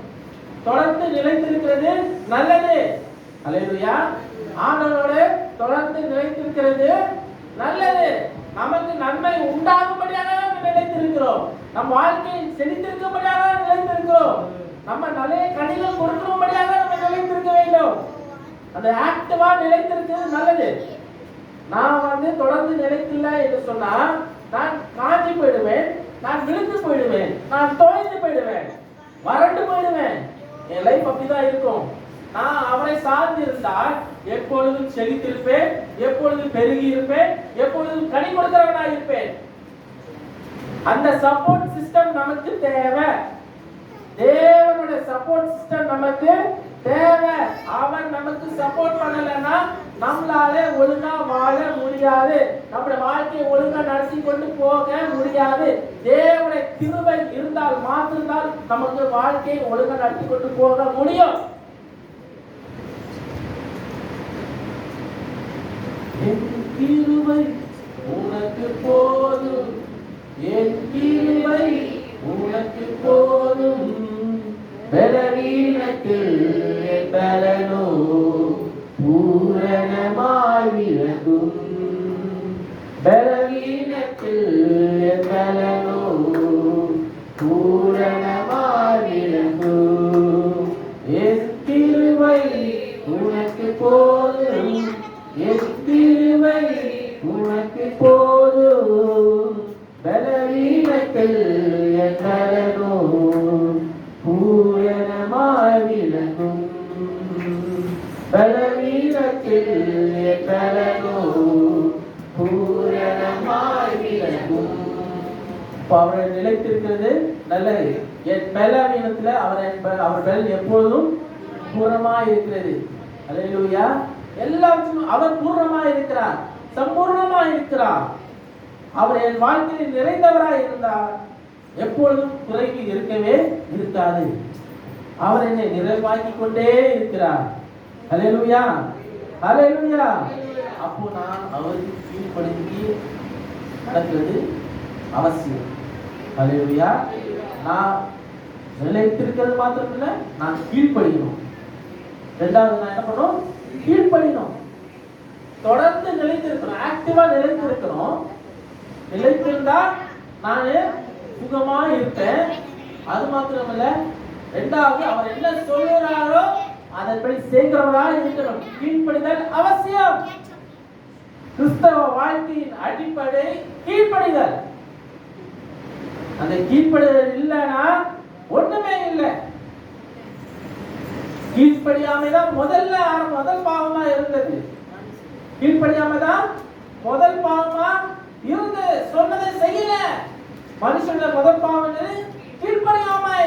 தொடர்ந்து நிலைத்திருக்கிறது நல்லது. அல்லேலூயா. ஆண்டவரோட தொடர்ந்து நிலைத்திருக்கிறது நல்லது. நமக்கு நன்மை உண்டாகும்படியாக நிலைத்திருக்கிறோம். நம் வாழ்க்கையை செழித்திருக்கும்படியாக நிலைத்திருக்கிறோம். நம்ம நல்ல கனிகள் கொடுக்கும்படியாக நம்ம நிலைத்திருக்க வேண்டும். அந்த ஆக்டிவா நிலைத்திருக்கிறது நல்லது. நான் தொடர்ந்து நிலைத்தில்லை என்று சொன்னா நான் காஞ்சி போயிடுவேன், நான் விழுந்து போயிடுவேன், நான் தொலைந்து போயிடுவேன், வறண்டு போயிடுவேன். என் லைஃப் அப்படிதான் இருக்கும். நான் அவரை சார்ந்து இருந்தால் எப்பொழுதும் செழித்திருப்பேன், எப்பொழுதும் பெருகி இருப்பேன், எப்பொழுதும் கனி கொடுக்கிறவனாய் இருப்பேன். அந்த சப்போர்ட் சிஸ்டம் நமக்கு தேவை. தேவனுடைய சப்போர்ட் சிஸ்டம் நமக்கு தேவை. அவன் நமக்கு சப்போர்ட் பண்ணலன்னா நம்மளால ஒழுங்கா வாழ முடியாது, நம்முடைய வாழ்க்கையை ஒழுங்கா நடத்தி கொண்டு போக முடியாது. தேவனுடைய கிருபை இருந்தால் மாத்திரம்தான் நமக்கு வாழ்க்கையை ஒழுங்கா நடத்தி கொண்டு போக முடியும். என் கிருபை உனக்கு போதும், என் கிருபை உனக்கு போதும், பலவீனத்தில் என் பலனோ பூரணமாய் விளங்கும், பலவீனத்தில் என் பலனோ பூரணமாய் விளங்கும். என் கிருபை உனக்கு போதும், என் கிருபை உனக்கு போதும், பலவீனத்தில் என் பலனோ பூரணமாய் விளங்கும், பலவீனத்தில் என் பலனோ பூரணமாய் விளங்கும். அவரை நிலைத்திருக்கிறது நல்லது. என் பலவீனத்துல அவர் பலன் எப்பொழுதும் பூரணமாய் இருக்கிறது. அல்லேலூயா. எல்லாவற்றும் அவர் பூர்ணமாய் இருக்கிறார், சம்பூர்ணமாய் இருக்கிறார். அவர் என் வாழ்க்கையில் நிறைந்தவராய் இருந்தார், எப்பொழுதும் குறைவு இருக்கவே இருக்காது. அவர் என்னை நிறைவாக்கி கொண்டே இருக்கிறார். அல்லேலூயா, அல்லேலூயா. அப்போ நான் அவருக்கு கீழ்ப்படிந்து நடக்கிறது அவசியம். அல்லேலூயா. நான் நிலைத்திருக்கிறது மாத்திரமில்லை, நான் கீழ்ப்படியணும். ரெண்டாவது நான் என்ன பண்ணணும்? கீழ்ப்படியணும். தொடர்ந்து நிலைத்திருக்கணும், ஆக்டிவா நிலைத்திருக்கணும். நிலைத்திருந்தா நான் சுகமா இருப்பேன். அது மாத்திரமல்ல, ரெண்டாவது அவர் என்ன சொல்கிறாரோ அதன்படி செய்கிறவராக இருக்கணும். கீழ்ப்படிதல் அவசியம். கிறிஸ்தவ வாழ்க்கையின் அடிப்படை கீழ்ப்படிதல். அந்த கீழ்ப்படிதல் இல்லைன்னா ஒண்ணுமே இல்லை. கீழ்ப்படியாமை தான் முதல் பாவமா இருந்தது. கீழ்ப்படியாமை தான் முதல் பாவமா இருந்து சொன்னதை செய்யல. மனுஷனுடைய முதல் பாவம் கீழ்ப்படியாமை.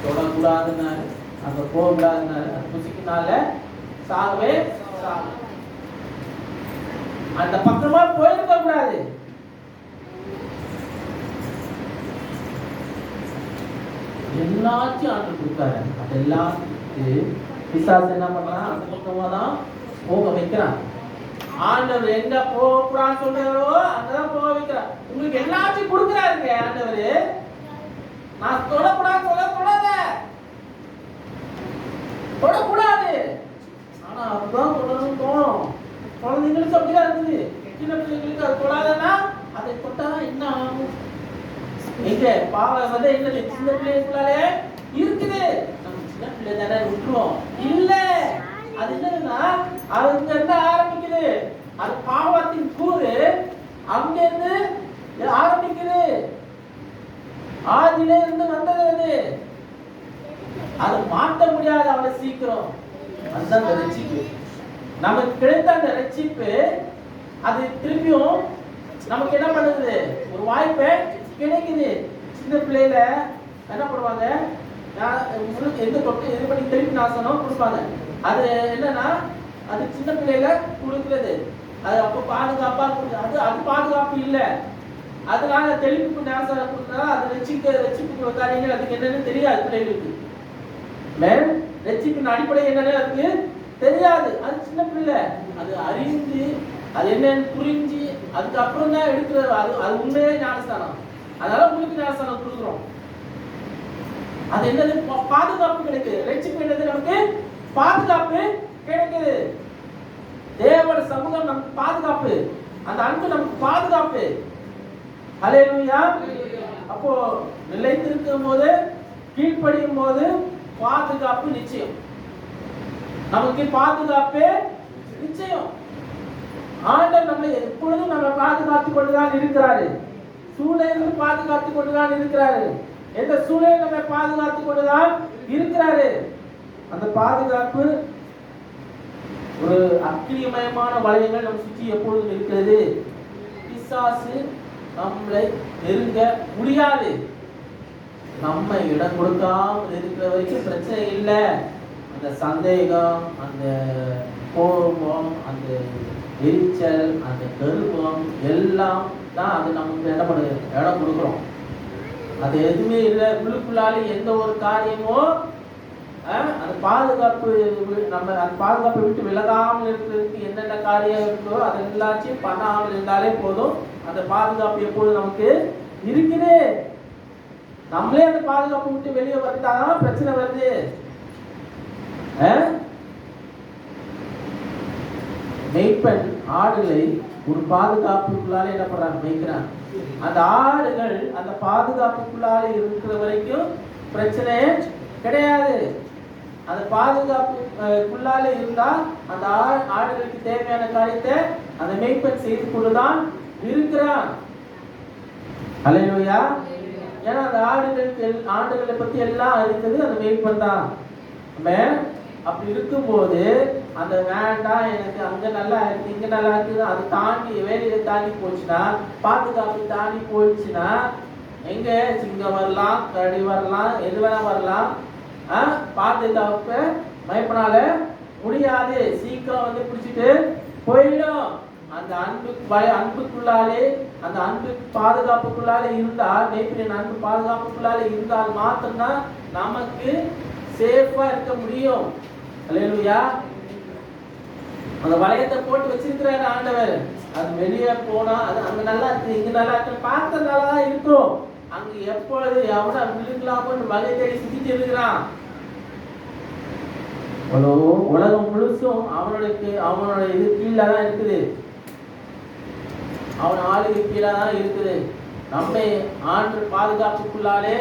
தொடக்கூடாதுன்னாரு, அங்க போகக்கூடாதுன்னாரு, அந்த புசிக்கினால சாகவே சாகு. அந்த பக்கமா போயிருக்க கூடாது. எல்லாத்தையும் ஆண்டு கொடுத்தாரு. அதெல்லாம் பிசாசு என்ன பண்றான்? அந்த பக்கமா தான் போக வைக்கிறான். ஆண்டவர் எங்க போகக்கூடாதுன்னு சொல்றாரோ அங்கதான் போக வைக்கிறார். உங்களுக்கு எல்லாத்தையும் கொடுக்குறாருங்க ஆண்டவர். நான் தொடக்கூடாது சொல்லக்கூடாது, தொடக்கூடாது. ஆனா அதுதான் தொடர்ந்து தோணும். குழந்தைங்களுக்கு அப்படிதான் இருக்குது. சின்ன பிள்ளைங்களுக்கு அது தொடாதன்னா அதை தொட்டா என்ன ஆகும்? எங்க பாவம் வந்து என்னது? சின்ன பிள்ளைக்குள்ளாலே இருக்குது. நம்ம சின்ன பிள்ளை தானே விட்டுருவோம். இல்ல, அது என்னன்னா அங்க இருந்து ஆரம்பிக்குது. அது பாவத்தின் கூறு அங்க இருந்து ஆரம்பிக்குது. ஆதியில இருந்து வந்தது. அது மாற்ற முடியாது அவ்வளவு சீக்கிரம். அதுதான் ரட்சிப்பு. நமக்கு கிடைத்த அந்த ரட்சிப்பு அது திருப்பியும் நமக்கு என்ன பண்ணுது? ஒரு வாய்ப்பை கிடைக்குது. சின்ன பிள்ளையில என்ன பண்ணுவாங்க? எந்த தொட்டு எது பண்ணி திருப்பி நாசனம் கொடுப்பாங்க. அது என்னன்னா அது சின்ன பிள்ளையில கொடுக்கிறது. அது அப்போ பாதுகாப்பா கொடுக்குறது. அது பாதுகாப்பு இல்லை. அதனால தெளிப்பு நாசனம் கொடுத்தா அது ரட்சிப்பு காரியங்கள் அதுக்கு என்னன்னு தெரியாது பிள்ளைகளுக்கு. மேல் ரட்சிப்பின் அடிப்படை என்னன்னு அதுக்கு தெரியாது. அது சின்ன பிள்ளை. அது அறிந்து அது என்னன்னு புரிஞ்சு அதுக்கப்புறம் தான் எடுக்கிறது. அது உண்மையே ஞானஸ்தானம். அதனால உங்களுக்கு ஞானஸ்தானம் கொடுக்குறோம். அது என்னது? பாதுகாப்பு கிடைக்குது. ரட்சிப்பு என்னது? நமக்கு பாதுகாப்பு கிடைக்குது. தேவன சமூகம் நமக்கு பாதுகாப்பு. அந்த அன்பு நமக்கு பாதுகாப்பு. அல்லேலூயா. அப்போ நிலைத்திருக்கும் போது, கீழ்ப்படியும் போது பாதுகாப்பு நிச்சயம். நமக்கு பாதுகாப்பு நிச்சயம். ஆண்டவர் நம்மை எப்பொழுதும் நம்ம பாதுகாத்துக் கொண்டுதான் இருக்கிறாரு. சூழலிலிருந்து பாதுகாத்து கொண்டுதான் இருக்கிறாரு. எந்த சூழலில் நம்மை பாதுகாத்து கொண்டுதான் இருக்கிறாரு. அந்த பாதுகாப்பு ஒரு அக்கினிமயமான வளையங்கள் நம்ம சுற்றி எப்பொழுதும் இருக்கிறது. பிசாசு நம்மளை நெருங்க முடியாது. நம்ம இடம் கொடுக்காமல் இருக்கிற வரைக்கும் பிரச்சனை இல்லை. அந்த சந்தேகம், அந்த கோபம், அந்த எரிச்சல், அந்த கருவம் எல்லாம் தான் அது நமக்கு என்ன பண்ணுது, இடம் கொடுக்குறோம். அது எதுவுமே இல்லை. உள்ளுக்குள்ளாலே எந்த ஒரு காரியமோ அந்த பாதுகாப்பு, நம்ம அந்த பாதுகாப்பை விட்டு விலகாமல் இருக்கிறதுக்கு என்னென்ன காரியம் இருக்கோ அது எல்லாத்தையும் பண்ணாமல் இருந்தாலே போதும். அந்த பாதுகாப்பு எப்போது நமக்கு இருக்குது. நம்மளே அந்த பாதுகாப்பு விட்டு வெளியே வந்தாதான் பிரச்சனை வருது. மேய்ப்பன் ஆடுகளை ஒரு பாதுகாப்புக்குள்ளாலே என்ன பண்றாங்க, மேய்க்கிறாங்க. அந்த ஆடுகள் அந்த பாதுகாப்புக்குள்ளாலே இருக்கிற வரைக்கும் பிரச்சனையே கிடையாது. அந்த பாதுகாப்புக்குள்ளாலே இருந்தால் அந்த ஆடுகளுக்கு தேவையான காரியத்தை அந்த மேய்ப்பன் செய்து கொண்டுதான் இருக்கிறான். அல்லேலூயா. ஏன்னா அந்த ஆடுகளை பத்தி எல்லாம் அறிந்தது அந்த மேய்ப்பன் தான். அப்படி இருக்கும்போது அந்த வேண்டாம், எனக்கு அங்க நல்லா இருக்கு, இங்க நல்லா இருக்குது, அது தாண்டி வேலையை தாண்டி போச்சுன்னா, பாதுகாப்பு தாண்டி போயிடுச்சுன்னா, எங்க சிங்கம் வரலாம், கரடி வரலாம், எது வேணா வரலாம். பாதுகாப்பு மயப்பனால முடியாது. சீக்கிரம் வந்து பிடிச்சிட்டு போயிடும். அந்த அன்புக்குள்ளாலே, அந்த அன்பு பாதுகாப்புக்குள்ளாலே இருந்தால், மேய்ப்பனின் அன்பு பாதுகாப்புக்குள்ளாலே இருந்தால் மாத்திரம்தான் நமக்கு சேஃபா இருக்க முடியும். அல்லேலூயா. அந்த வளையத்தை போட்டு வச்சிருக்கிறாரு ஆண்டவர். அது வெளியே போனா அது அங்க நல்லா இருக்கு, இங்க நல்லா இருக்கு, பார்த்ததுனாலதான் இருக்கும். அங்க எப்பொழுது எவனா விழுங்கலாம் போட்டு வகை தேடி சுத்திட்டு இருக்கிறான். உலகம் முழுசும் அவனுடைய இது கீழே தான் இருக்குது. அவன் ஆளுகை கீழே தான் இருக்குது. நம்மை ஆண்டு பாதுகாப்புக்குள்ளாலே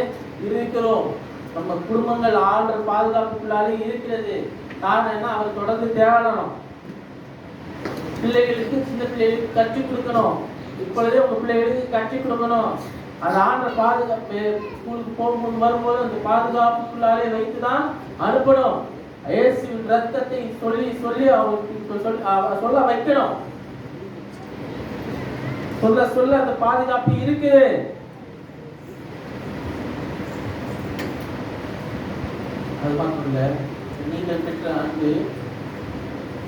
இருக்கிறோம். நம்ம குடும்பங்கள் ஆண்டு பாதுகாப்புக்குள்ளாலே இருக்கிறது. காரணம் என்ன? அவர் தொடர்ந்து தேவணும். பிள்ளைகளுக்கு, சின்ன பிள்ளைகளுக்கு கற்றுக் கொடுக்கணும். இப்பொழுதே உங்க பிள்ளைகளுக்கு கற்றுக் கொடுக்கணும். அந்த ஆண்ட பாதுகாப்பு ஸ்கூலுக்கு போகும்போது வரும்போது அந்த பாதுகாப்புக்குள்ளாலே வைத்துதான் அனுப்பணும். இயேசுவின் ரத்தத்தை சொல்லி சொல்லி அவங்களுக்கு சொல்ல வைக்கணும். சொல்ல அந்த பாதுகாப்பு இருக்குது. அது மட்டும் நீங்கள் பெற்ற அன்பு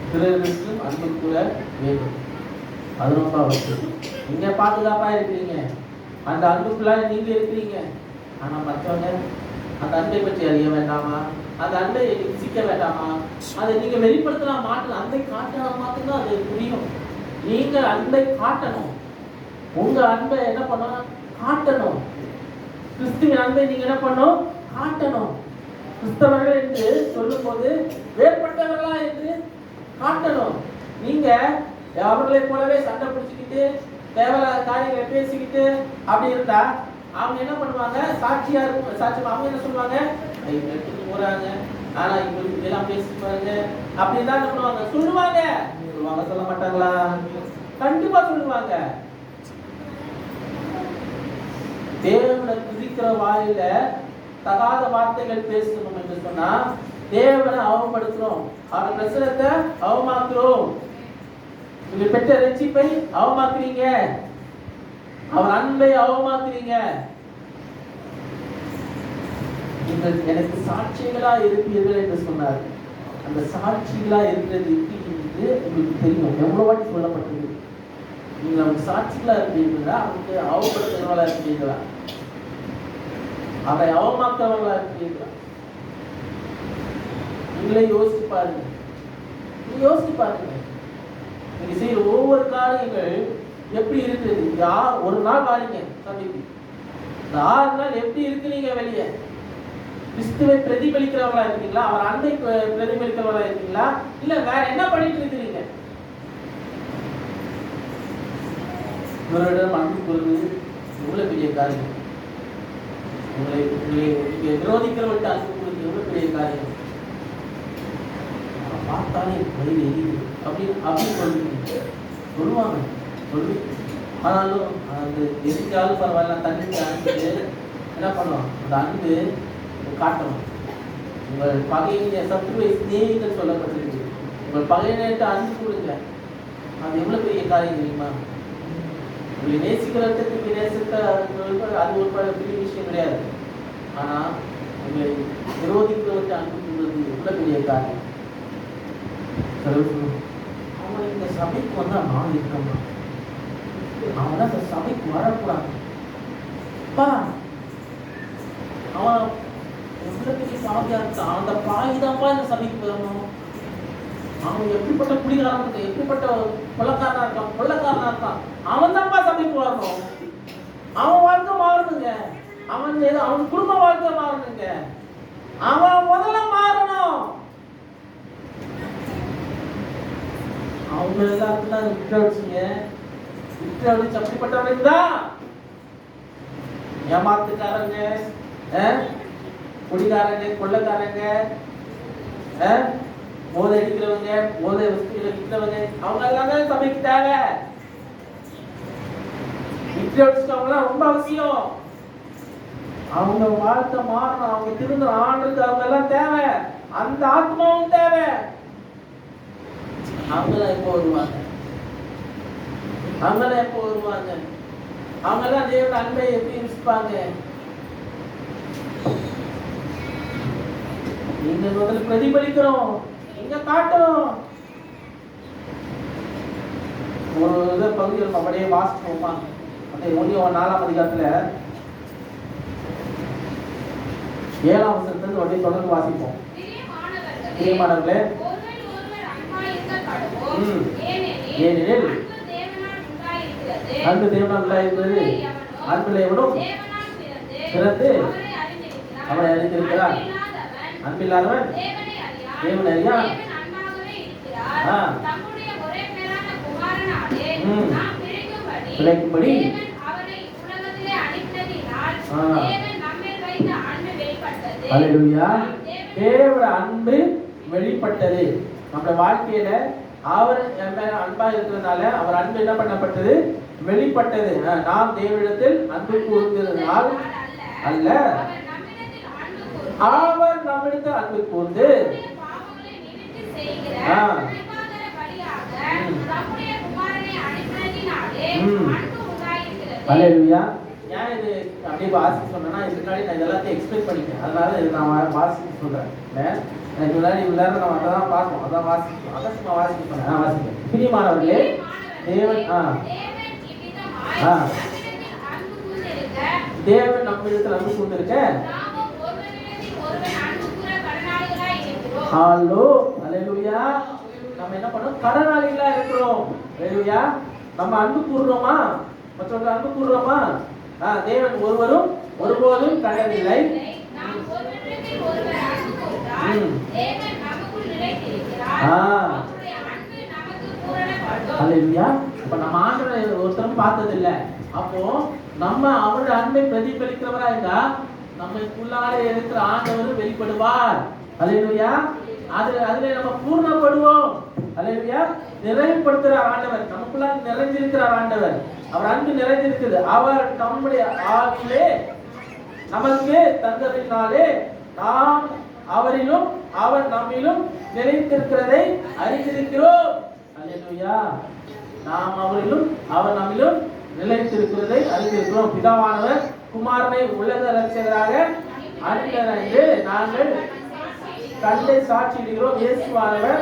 பிறருக்கும் அன்பு கூட வேண்டும். அது ரொம்ப அவசியம். நீங்க பாதுகாப்பா இருக்கிறீங்க, அந்த அன்புக்குள்ளால நீங்க இருக்கிறீங்க. ஆனா மற்றவங்க அந்த அன்பை பற்றி அறிய வேண்டாமா? அந்த அன்பை சிக்க வேண்டாமா? அதை நீங்க வெளிப்படுத்தலாம் மாட்டலாம். அன்பை காட்டினா மட்டும்தான் அது புரியும். நீங்க அன்பை காட்டணும். உங்க அன்பை என்ன பண்ணணும்? காட்டணும். கிறிஸ்துவின் அன்பை நீங்க என்ன பண்ணணும்? காட்டணும். கிறிஸ்தவர்கள் என்று சொல்லும் போது வேறுபட்டவர்களா என்று காட்டணும். நீங்க அவர்களை போலவே சண்டை பிடிச்சிக்கிட்டு தேவையில்லாத காரியங்களை பேசிக்கிட்டு அப்படி இருந்தா அவங்க என்ன பண்ணுவாங்க? சாட்சியா அவங்க என்ன சொல்லுவாங்க? போறாங்க, ஆனா இவங்களுக்கு இதெல்லாம் பேசி பாருங்க அப்படிதான் என்ன பண்ணுவாங்க? சொல்லுவாங்க. சொல்ல மாட்டாங்களா? கண்டிப்பா சொல்லுவாங்க. தேவனை துதிக்கிற வாயில தகாத வார்த்தைகள் பேசணும் என்று சொன்னா தேவனை அவமானப்படுத்துறோம். அவர் பிரசனத்தை அவமாக்குறோம். நீங்க பெற்ற ரட்சிப்பை அவமாக்குறீங்க. அவர் அன்பை அவமாக்குறீங்க. நீங்கள் எனக்கு சாட்சிகளா இருப்பீர்கள் என்று சொன்னார். அந்த சாட்சிகளா இருக்கிறது உங்களுக்கு தெரியும். எவ்வளவு வாட்டி சொல்லப்பட்டது. நீங்க அவங்க சாட்சிகளா இருப்பீங்களா? அவங்களுக்கு அவப்படுத்துறவங்களா இருப்பீங்களா? அதை அவமாக்குறவங்களா இருப்பீங்களா? நீங்களே யோசிச்சு பாருங்க. நீங்க செய்யற ஒவ்வொரு காரியங்கள் எப்படி இருக்குது? ஒரு நாள் பாருங்க சந்திப்பு, 6 நாள் எப்படி இருக்கிறீங்க? வெளியே கிறிஸ்துவை பிரதிபலிக்கிறவங்களா இருக்கீங்களா? அவர் அன்பை பிரதிபலிக்கிறவங்களா இருக்கீங்களா? இல்ல வேற என்ன பண்ணிட்டு இருக்கிறீங்க? இவரிடம் அன்பு கூறுவது எவ்வளவு பெரிய காரியம். உங்களை விரோதிக்கிறவர்கிட்ட அன்பு கூறுவது எவ்வளவு பெரிய காரியம். பார்த்தாலே வயிறு எரியுது அப்படின்னு சொல்லுவாங்க. சொல்லி ஆனாலும் அது எதுக்காலும் பரவாயில்ல தண்ணி அனுப்பிட்டு என்ன பண்ணணும், அந்த அன்பு காட்டணும். உங்கள் பகையினை சத்துருவை சிநேகிதர் சொல்லப்பட்டிருக்கு. உங்கள் பகையினர்கிட்ட அன்பு கொடுங்க. அது எவ்வளவு பெரிய காரியம் தெரியுமா? உங்களை நேசிக்கிறதுக்கு நேசித்த அது ஒரு பெரிய விஷயம் கிடையாது. ஆனா உங்களை விரோதிக்கிறவர்கிட்ட அன்பு கொடுறது எவ்வளவு பெரிய காரியம். அவன் இந்த சபைக்கு வந்தா நான் இருக்கணும், அவன் அந்த சபைக்கு வரக்கூடாது. அவன் எவ்வளவு பெரிய பாவியா இருக்கான். அந்த பாவிதான்ப்பா இந்த சபைக்கு வரணும். அவன் எப்படிப்பட்ட குடிகாரன் இருக்கான், எப்படிப்பட்ட கொள்ளக்காரனா இருக்கான், கொள்ளக்காரனா இருக்கான், அவன் தான்ப்பா சபைக்கு வரணும். அவன் வாழ்க்கை மாறணுங்க, அவன் குடும்ப வாழ்க்கை மாறணுங்க, அவன் முதல்ல மாறணும். அவங்க எல்லாருக்கும் தான் விட்டு அடிச்சுங்க. விட்டு அடிச்சு அப்படிப்பட்டவங்க தான் ஏமாத்துக்காரங்க, குடிகாரங்க, கொள்ளக்காரங்க, போதை அடிக்கிறவங்க, போதை வசதிகளை விற்கிறவங்க, அவங்க எல்லாம் தான் சபைக்கு தேவை. விட்டு அடிச்சுட்டவங்களாம் ரொம்ப அவசியம். அவங்க வாழ்க்கை மாறணும், அவங்க திருந்த ஆண்டுக்கு அவங்க எல்லாம் தேவை. அந்த ஆத்மாவும் தேவை. அவங்களாம் எப்போ வருவாங்க? அவங்களாம் எப்போ வருவாங்க? அவங்கெல்லாம் தேவன் அன்பை எப்படி ருசிப்பாங்க? நீங்க முதல்ல பிரதிபலிக்கிறோம், நீங்க காட்டணும். ஒரு இதை பகுதியில் அப்படியே வாசிப்போமா? அந்த 4ஆம் அதிகாரத்துல 7ஆம் வசனத்துல அப்படியே தொடர்ந்து வாசிப்போம். பிரியமானவர்களே, ஏனெனில் அன்பு தேவனால் உண்டாயிருக்கிறது, அன்பில் எவனும் பிறந்து அவனை அறிந்திருக்கிறான். அன்பில்லாதவன் தேவனை அறியான். பிழைக்கும்படி அல்லேலூயா, தேவனுடைய அன்பு வெளிப்பட்டது. நம்ம வாழ்க்கையில அவர் அன்பா இருக்கிறதுனால அவர் அன்பு என்ன பண்ணப்பட்டது? வெளிப்பட்டது. நாம் தேவனிடத்தில் அன்பு கூர்ந்ததினால் அல்ல, அவர் நம்மிடத்தில் அன்பு கூர்ந்து அல்லேலூயா. ஏன் இது அப்படியே வாசிக்க சொன்னா, இதுக்கு முன்னாடி நான் இதெல்லாத்தையும் எக்ஸ்பிளைன் பண்ணிட்டேன். அதனால இதை நான் வாசிக்க சொல்றேன். எனக்கு முன்னாடி எல்லாரும் நம்ம அதான் பார்ப்போம், அதான் வாசிப்போம், அதான் சும்மா வாசிக்க சொன்னேன். நான் வாசிப்பேன். பிரியமானவர்களே, தேவன் தேவன் நம்ம இடத்துல அன்பு கூர்ந்திருக்க அல்லேலூயா. நம்ம என்ன பண்ணோம்? கடனாளிகளா இருக்கிறோம். அல்லேலூயா. நம்ம அன்பு கூறுறோமா? மற்றவங்க அன்பு கூறுறோமா? தேவன் ஒருவரும் ஒருபோதும் கடனில்லை. அல்லேலூயா. அப்ப நம்ம ஆண்டவரை ஒருத்தரும் பார்த்தது இல்ல. அப்போ நம்ம அவருடைய அன்பை பிரதிபலிக்கிறவரா இருந்தா நமக்குள்ளார இருக்கிற ஆண்டவர் வெளிப்படுவார். அல்லேலூயா. அதுல நம்ம பூர்ணப்படுவோம். அல்லேலூயா. நிறைவுபடுத்துறார் ஆண்டவர், நமக்குள்ள நிறைஞ்சிருக்கிறார் ஆண்டவர். அவர் அன்பு நிறைஞ்சிருக்குது. அவர் நம்முடைய ஆவியிலே நமக்கு தந்ததினாலே நாம் அவரிலும் அவர் நம்மிலும் நிலைத்திருக்கிறதை அறிந்திருக்கிறோம். அல்லேலூயா. நாம் அவரிலும் அவர் நம்மிலும் நிலைத்திருக்கிறதை அறிந்திருக்கிறோம். பிதாவானவர் குமாரனை உலக ரட்சகராக அனுப்பினார் என்று நாங்கள் கண்டை சாட்சியிடுகிறோம். இயேசுவானவர்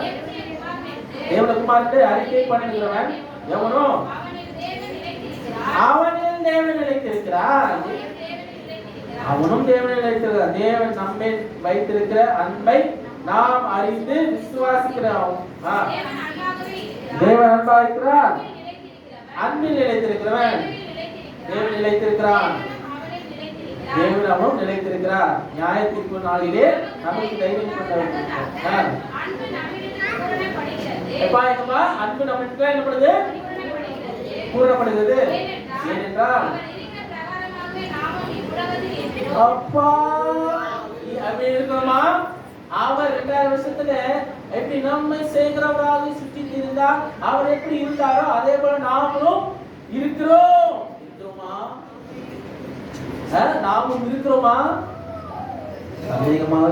தேவகுமாரனை அறிக்கை பண்ணுகிறவன் எவனோ அவனில் தேவன் நிலைத்திருக்கிறார், அவனும் தேவனில் நிலைத்திருக்கிறார். தேவன் நம்மை வைத்திருக்கிற அன்பை நாம் அறிந்து விசுவாசிக்கிறோம். தேவன் அன்பா இருக்கிறார், அன்பில் நிலைத்திருக்கிறவன் தேவன் நிலைத்திருக்கிறான், தேவன் அவனும் நிலைத்திருக்கிறார். நியாயத்திற்கு நாளிலே நமக்கு தைரியம் கொண்டவர். அன்பு நம்மளுக்கு என்ன பண்ணுது? கூறப்படுகிறது. ஏனென்றால் அப்பா அப்படி இருக்கணுமா? அவர் 2000 வருஷத்துல எப்படி நம்மை செய்கிறவராக சுற்றி இருந்தார், அவர் எப்படி இருந்தாரோ அதே போல நாமளும் இருக்கிறோமா? நாமும் இருக்கிறோமா? அதிகமாக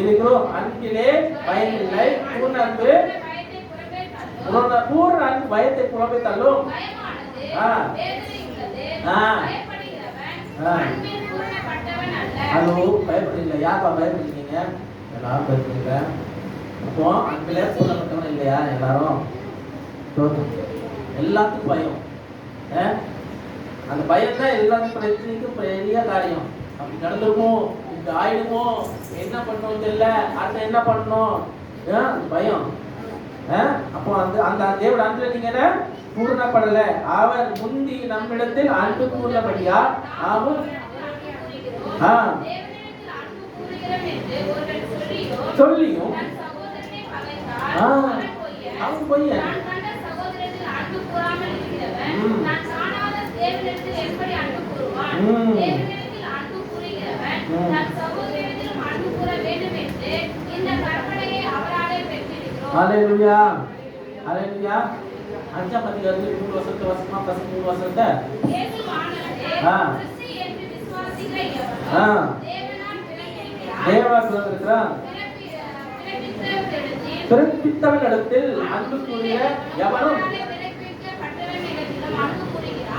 இருக்கிறோம். அன்பிலே பயனில்லை, பூர்ண அன்பு பூர்ண அன்பு பயத்தை புறம்பே தள்ளும். ஹலோ, பயப்படுறீங்களா? யாருப்பா பயப்படுறீங்க? எல்லாரும் பயப்படுறீங்க. அப்போ அன்பிலே பூர்ணப்பட்டவன் இல்லையா? எல்லாரும் எல்லாத்துக்கும் பயம். அந்த பயம் தான் எல்லா பிரச்சனைக்கும் பெரிய காரியம். அப்படி நடந்துருமோ, இப்படி ஆயிடுமோ, என்ன பண்ணணும் தெரியல, அடுத்த என்ன பண்ணணும், பயம். அப்போ அந்த அந்த தேவன் அன்பில் நீங்க என்ன பூர்ணப்படல. அவர் முந்தி நம்மிடத்தில் அன்பு கூறும்படியா அவர் சொல்லியும் அவன் பொய்யன். ஹalleluya ஹalleluya. அஞ்சாம் அதிகாரத்தில் 3 வசனத்தை வாசிமா. பசங்க 3 வசனத்தை தேவனா பிறந்திருக்கிறான். பிறப்பித்தவன் இடத்தில் அன்பு கூறிய எவனும்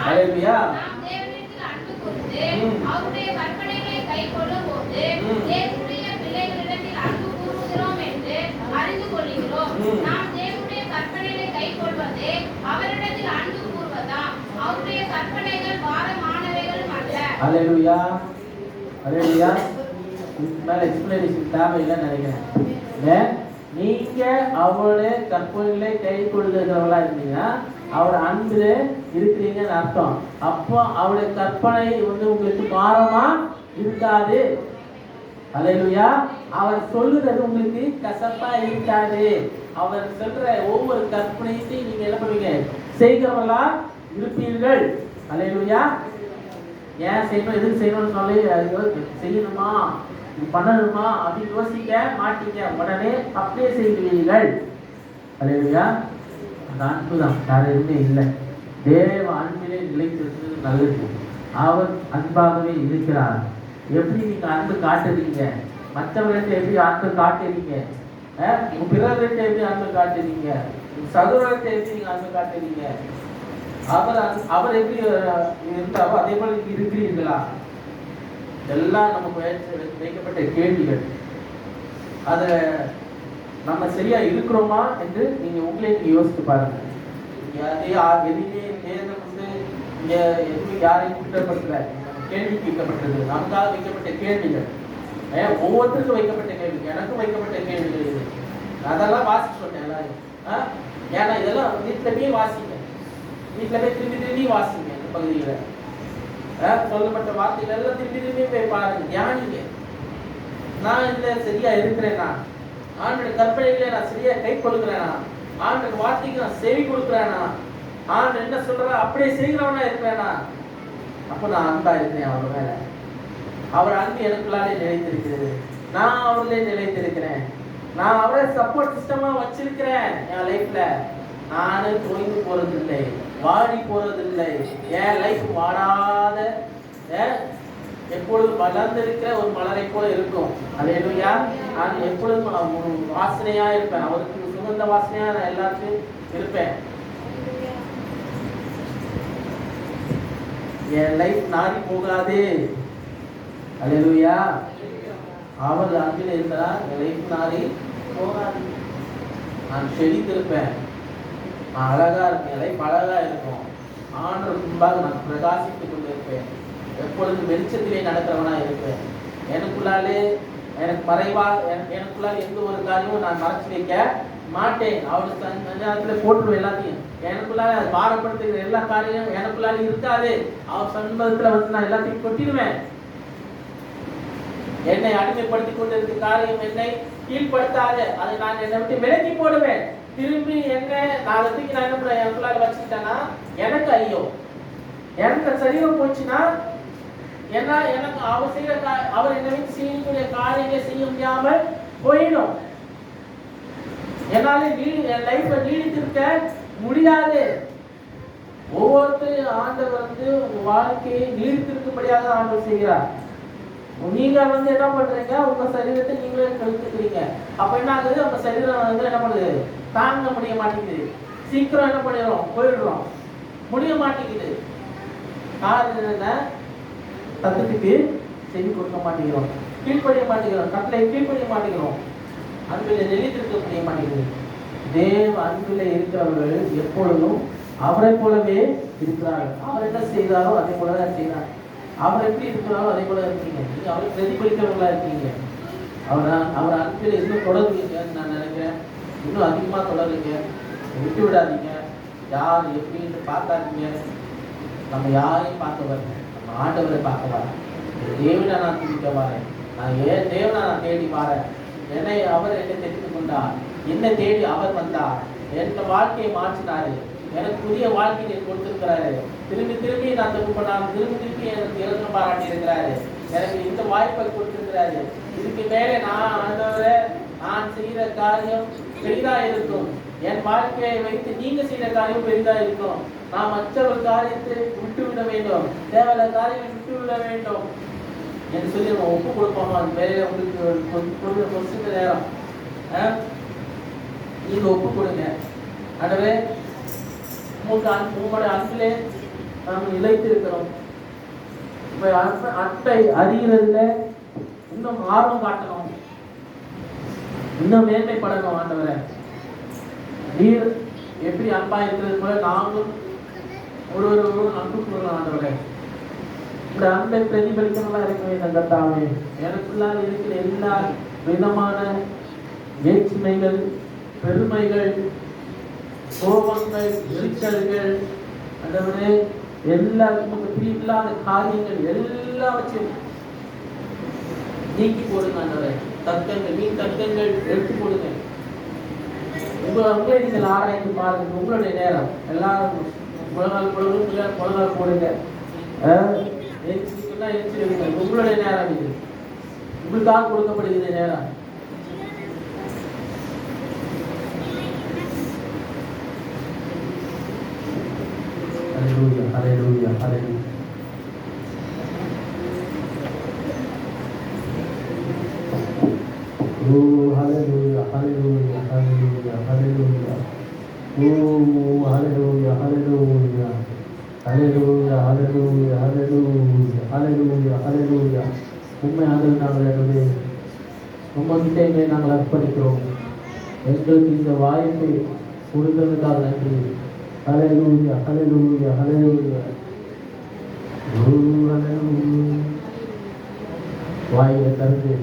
ஹalleluya அவருடைய கற்பனைகளை கைக்கொள்ளும்போது தேவனுடைய பிள்ளைகளிடத்தில் அன்பு கூறுகிறோம் என்று அறிந்து கொள்கிறோம். நாம் தேவனுடைய கற்பனைகளை கைக்கொள்வதே அவரிடத்தில் அன்பு கூறுவதா. அவருடைய கற்பனைகள் பாரமானவைகள் அல்ல. ஹalleluya ஹalleluya. மேல எக்ஸ்பிளனேஷன் தேவையில்லைன்னு நினைக்கிறேன். நீங்க அவருடைய கற்பனைகளை கை கொள்ளுகிறவங்களா இருந்தீங்கன்னா அவர் அன்புல இருக்கிறீங்கன்னு அர்த்தம். அப்போ அவருடைய கற்பனை உங்களுக்கு பாரமா இருக்காது. ஹalleluya. அவர் சொல்லுறது உங்களுக்கு கசப்பா இருக்காது. அவர் சொல்ற ஒவ்வொரு கற்பனையையும் நீங்க என்ன பண்ணுவீங்க, செய்கிறவங்களா இருப்பீர்கள். ஹalleluya. ஏன் செய்யணும், எதுக்கு செய்யணும்னு சொல்லி செய்யணுமா, இது பண்ணணுமா அப்படின்னு யோசிக்க மாட்டீங்க. உடனே அப்படியே செய்வீர்கள். ஹalleluya. அந்த அன்பு தான், வேற எதுவுமே இல்லை. தேவ அன்பிலே நிலைத்திருக்கிறது நல்லது. அவர் அன்பாகவே இருக்கிறார். எப்படி நீங்க அன்பு காட்டுறீங்க, மற்றவர்கிட்ட எப்படி அன்பு காட்டுறீங்க, பிறர்கிட்ட எப்படி அன்பு காட்டுறீங்க, சகோதரத்தை எப்படி நீங்க அன்பு காட்டுறீங்க, அவர் எப்படி இருந்தாரோ அதே போல இருக்கிறீர்களா? எல்லாம் நமக்கு வைக்கப்பட்ட கேள்விகள். அத நம்ம சரியா இருக்கிறோமா என்று நீங்க உங்களே யோசித்து பாருங்க. எதுவுமே நேரம் இங்க எதுவுமே யாரையும் குற்றப்படுத்தல. கேள்வி கேட்கப்பட்டது, நமக்காக வைக்கப்பட்ட கேள்விகள், ஒவ்வொருத்தருக்கும் வைக்கப்பட்ட கேள்வி, எனக்கும் வைக்கப்பட்ட கேள்விகள் இது. அதெல்லாம் வாசிச்சு சொன்னேன் எல்லாரும். ஏன்னா இதெல்லாம் வீட்டில் போய் வாசிங்க, வீட்டில் போய் திரும்பி திரும்பி வாசிங்க. இந்த பகுதியில் சொல்லப்பட்ட வார்த்தைகள் எல்லாம் திரும்பி திரும்பி போய் பாருங்க, தியானிங்க. நான் இதுல சரியா இருக்கிறேனா, ஆண்டோட கற்பனைகளை நான் சரியா கை கொடுக்கிறேனா, ஆண்டோட வார்த்தைக்கு நான் செவி கொடுக்கிறேனா, ஆண்டு என்ன சொல்ற அப்படியே செய்கிறவனா இருக்கிறேனா, அப்போ நான் அன்பா இருக்கிறேன் அவர் மேல. அவர் அன்பு எனக்குள்ளாலே நிலைத்திருக்கிறது, நான் அவர்களே நிலைத்திருக்கிறேன், நான் அவரை சப்போர்ட் சிஸ்டமா வச்சிருக்கிறேன் என் லைஃப்ல. நானு தோய்ந்து போறதில்லை, வாடி போறதில்லை. என் லைஃப் வாடாத எப்பொழுதும் வளர்ந்திருக்கிற ஒரு மலரை போல இருக்கும். அல்லேலூயா. நான் எப்பொழுதும் ஒரு வாசனையா இருப்பேன், அவருக்கு சுகந்த வாசனையா நான் எல்லாத்தையும் இருப்பேன். என் லைஃப் நாடி போகாது. அல்லேலூயா. அவர் அன்பில் இருந்தா என் லைஃப் நாடி போகாது. நான் செழித்திருப்பேன், நான் அழகா இருப்பேன், என் லைஃப் அழகா இருக்கும். ஆண்டவருக்கு முன்பாக நான் பிரகாசித்துக் கொண்டிருப்பேன், எப்பொழுதும் வெளிச்சத்திலே நடக்கிறவனா இருப்பேன். எனக்குள்ளாலே எனக்கு மறைவா எனக்குள்ளால் எந்த ஒரு காரியமும் நான் மறைச்சு வைக்க மாட்டேன். அவருக்கு போட்டுருவேன் எல்லாத்தையும். எனக்குள்ளாலே அது பாரப்படுத்துகிற எல்லா காரியமும் எனக்குள்ளாலே இருக்காது. அவர் சம்பவத்துல நான் எல்லாத்தையும் கொட்டிடுவேன். என்னை அடிமைப்படுத்திக் கொண்டிருக்கிற காரியம் என்னை கீழ்படுத்தாது. அதை நான் என்னை விட்டு விலக்கி போடுவேன். திரும்பி எங்க நாளைக்கு நான் என்ன பண்ண எனக்குள்ளால வச்சுக்கிட்டேன்னா எனக்கு ஐயோ, எனக்கு சரீரம் போச்சுன்னா ஏன்னா எனக்கு அவர் செய்யற அவர் என்னை வச்சு செய்யக்கூடிய காரியங்களை செய்ய முடியாமல் போயிடும். என்னால என் லைஃப்ல நீடித்திருக்க முடியாது. ஒவ்வொருத்தரும் ஆண்டவர் உங்க வாழ்க்கையை நீடித்திருக்கும்படியாக ஆண்டவர் செய்கிறார். நீங்க என்ன பண்றீங்க, உங்க சரீரத்தை நீங்களே கழுத்துக்கிறீங்க. அப்ப என்ன ஆகுது, உங்க சரீரம் என்ன பண்ணுது, தாங்க முடிய மாட்டேங்குது. சீக்கிரம் என்ன பண்ணிடுறோம், போயிடுறோம், முடிய மாட்டேங்குது. காரணம் என்ன, தத்துக்கு செஞ்சு கொடுக்க மாட்டேங்கிறோம், கீழ்ப்படிய மாட்டேங்கிறோம், கட்டளை கீழ்ப்படிய மாட்டேங்கிறோம், அன்பில் நிலைத்திருக்க முடிய மாட்டேங்குது. தேவ அன்பில் இருக்கிறவர்கள் எப்பொழுதும் அவரை போலவே இருக்கிறார்கள். அவர் என்ன செய்தாரோ அதே போலதான் செய்தார். அவர் எப்படி இருக்கிறாரோ அதே போல இருக்கீங்க. நீங்க அவரை பிரதிபலிக்கிறவங்களா இருக்கீங்க. அவர் அன்பில் இன்னும் தொடருவீங்கன்னு நான் நினைக்கிறேன். இன்னும் அதிகமா தொடருங்க, விட்டு விடாதீங்க. யார் எப்படின்னு பார்க்காதீங்க. நம்ம யாரையும் பார்க்க வரல, நம்ம ஆண்டவரை பார்க்க வரேன். தேவனை நான் துதிக்க வரேன். நான் ஏன் தேவனை நான் தேடி வரேன். என்னை அவர் என்னை தெரிந்து கொண்டார், என்னை தேடி அவர் வந்தார், என் வாழ்க்கையை மாற்றினாரு, எனக்கு புதிய வாழ்க்கையை கொடுத்திருக்கிறாரு. திரும்பி திரும்பி நான் தப்பு பண்ணாமல் திரும்பி திரும்பி எனக்கு இறக்கம் பாராட்டி இருக்கிறாரு. எனக்கு இந்த வாய்ப்பை கொடுத்திருக்கிறாரு. இதுக்கு மேலே நான் ஆண்டவரே, நான் செய்கிற காரியம் பெரிதா இருக்கும். என் வாழ்க்கையை வைத்து நீங்க செய்கிற காரியம் பெரிதா இருக்கும். நான் மற்ற ஒரு காரியத்தை விட்டுவிட வேண்டும், தேவையான காரியம் விட்டுவிட வேண்டும் என்று சொல்லி நம்ம ஒப்பு கொடுப்போமா? அது வேலையில உங்களுக்கு கொஸ்டின் நேரம் நீங்க ஒப்பு கொடுங்க. ஆண்டவரே, உங்களுடைய அன்பிலே நாம் நிலைத்து இருக்கிறோம். அன்பை அறிகிறதுல இன்னும் ஆர்வம் காட்டணும், இன்னும் மேன்மைப்படணும். ஆண்டவரே, நீர் எப்படி அன்பா இருக்கிறது போல நாங்களும் ஒருவரும் அன்பு கூறலாம். ஆண்டவரே, இந்த அன்பை பிரதிபலிக்கிறவங்களா இருக்க வேண்டும். கர்த்தாவே, எனக்குள்ளால் இருக்கிற எல்லா விதமான வேற்றுமைகள், பெருமைகள், கோபங்கள், எரிச்சல்கள், அதாவது எல்லாருக்கும் பிரிவில்லாத காரியங்கள் எல்லாவற்றையும் நீக்கி போடுங்க. ஆண்டவரே, தர்க்கங்கள், வீண் தர்க்கங்கள் எடுத்து போடுங்க. உங்களை நீங்கள் ஆராய்ந்து பாருங்க. உங்களுடைய நேரம் எல்லாரும் முழங்கால் போடுங்க. உங்களுடைய நேரம் இது, உங்களுக்காக கொடுக்கப்படுகிற நேரம். Hallelujah, hallelujah, hallelujah. Oh, hallelujah, hallelujah, hallelujah, hallelujah. Oh, hallelujah, hallelujah. Hallelujah, hallelujah, hallelujah, hallelujah, hallelujah. உண்மையாக நாங்கள் என்னுடைய உங்ககிட்ட நாங்கள் அர்ப்பணிக்கிறோம். எங்களுக்கு இந்த வாய்ப்பை கொடுத்ததுக்காக நன்றி. Hallelujah, hallelujah, hallelujah. Oh, hallelujah. வாயில திறந்து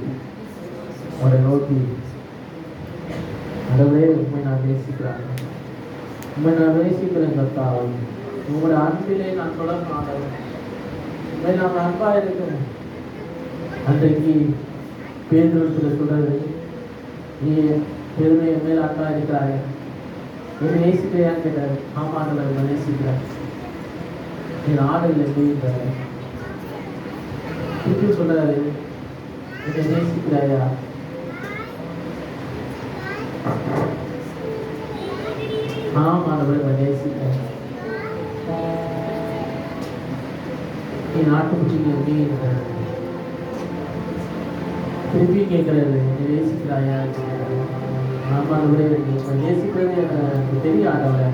அவரை நோக்கி, ஆண்டவரே, உண்மை நான் நேசிக்கிறேன், உண்மை நான் நேசிக்கிறேன் கர்த்தாவே, உங்களுடைய அன்பிலே நான் தொடர்ந்து ஆண்டவரே, உண்மை நான் அன்பா இருக்கிறேன். அன்றைக்கு பேதுருவில சொல்றது, நீ பெருமையை மேல் அன்பா இருக்கிறாய், என்னை நேசிக்கிறையான்னு கேட்டாரு. ஆமாண்டவர், நான் நேசிக்கிறேன். என் ஆடுகளை போயிருந்தாரு. திருப்பி சொல்றாரு, என்னை நேசிக்கிறாயா? ஆமாண்டவர், நான் நேசிக்கிறேன். என் ஆட்டுக்குட்டிங்க எப்படி இருக்கிறாரு? திருப்பி கேட்கிறாரு, என்னை நேசிக்கிறாயா? ஆமாண்டவரே, நீங்க நேசிக்கிறது எனக்கு தெரியும் ஆண்டவரே,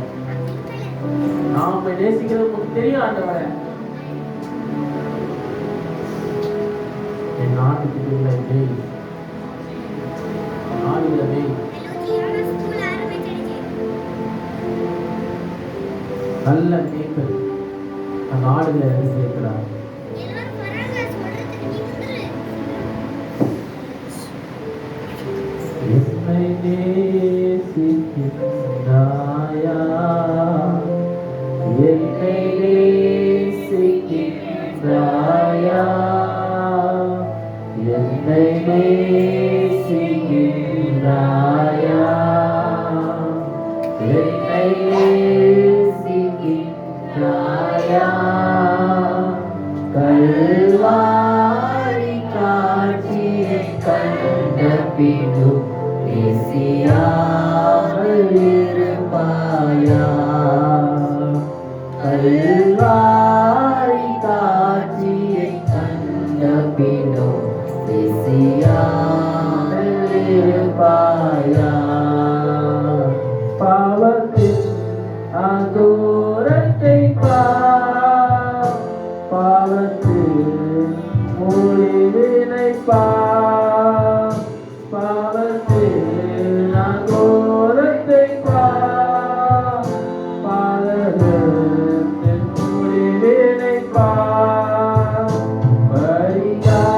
நான் உங்களை நேசிக்கிறது உங்களுக்கு தெரியும் ஆண்டவரே. என் நாட்டுக்குள்ள ஆடுகிறதே நல்ல மேய்ப்பர் அந்த ஆடுகளை சேர்க்கிறார். என்னை நேசிக்கின்றாயா, என்னை நேசிக்கின்றாயா, என்னை நேசிக்கின்றாயா, என்னை நேசிக்கின்றாயா, கல்வாரி காட்சியை கண்ட பின்னும் நேசியாமல் இருப்பாயா, கல்வாரி முடிவினை பாவத்தில் நான் கோரத்தை பாதகத்தின் முடிவினை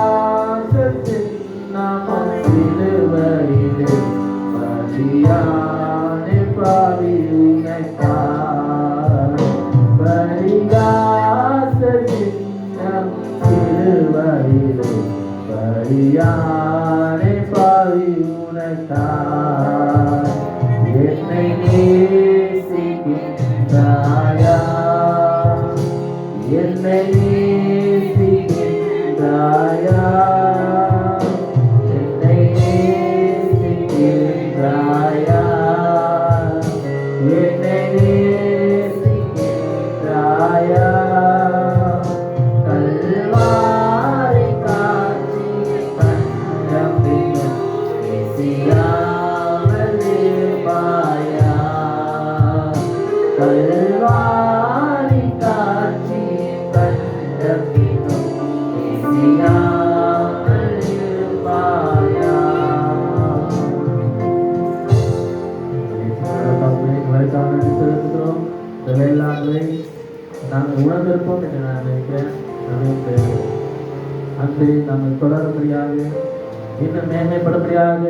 பரிகாசத்தின் நாமம் சிலுவையிலே பலியானே பாவி உனைத்தான் பரிகாசத்தின் நம் சிலுவையிலே பலியானே பாவி உனைத்தான் என்னை நேசிக்கின்றாயா என்னை நேசிக்கின்றாயா என்னை நேசிக்கின்றாயா என்னை நேசிக்கின்றாயா கல்வாரி காட்சியை கண்டபின் நேசியாமல் இருப்பாயா கல்வாரி காட்சியை கண்டபின் நேசியாமல் இருப்பாயா செலுத்துகிறோம். இந்த வேளாண்மை நாங்கள் உணர்ந்திருப்போம் என்று நான் நினைக்கிறேன். அன்பை நாங்கள் தொடரும்படியாக இன்னும் மேன்மைப்படும்படியாக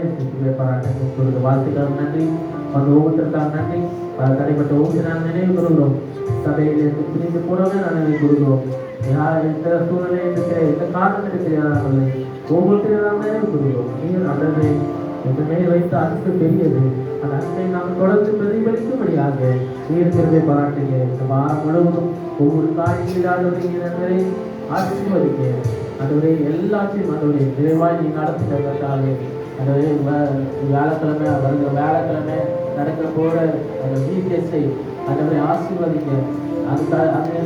பாராட்டுங்கள். வாழ்த்துக்கள் நன்றி. அந்த ஒவ்வொருத்தருக்காக நன்றி. தடைப்பட்ட ஒவ்வொரு நாங்கள் நினைவு கூறுகிறோம். சபையில் பிரிந்து போனவே நான் நினைவு கூறுகிறோம். யார் எந்த சூழ்நிலை இருக்கிற எந்த காரணம் இருக்கிறார்கள் ஒவ்வொருத்தரையும் நாம் நினைவு கூறுகிறோம். நீங்கள் அல்லது எந்த மேல் வைத்த அன்பு பெரியது. அந்த அன்பை நாம் தொடர்ந்து பிரதிபலிக்கும்படியாக நீர்க்கிறதை பாராட்டுங்க. இந்த வாரம் முழுவதும் ஒவ்வொரு காரியங்களாக ஆசீர்வதிக்க அதுவரை எல்லாத்தையும் அதுவரை நிறைவாய் நீ நடத்திட்டாங்க. அதுவரை வியாழக்கிழமை வருகிற வியாழக்கிழமை நடக்கிற போல அந்த ஜிபிஎஸ்ஐ அதுவரை ஆசீர்வதிக்க அந்த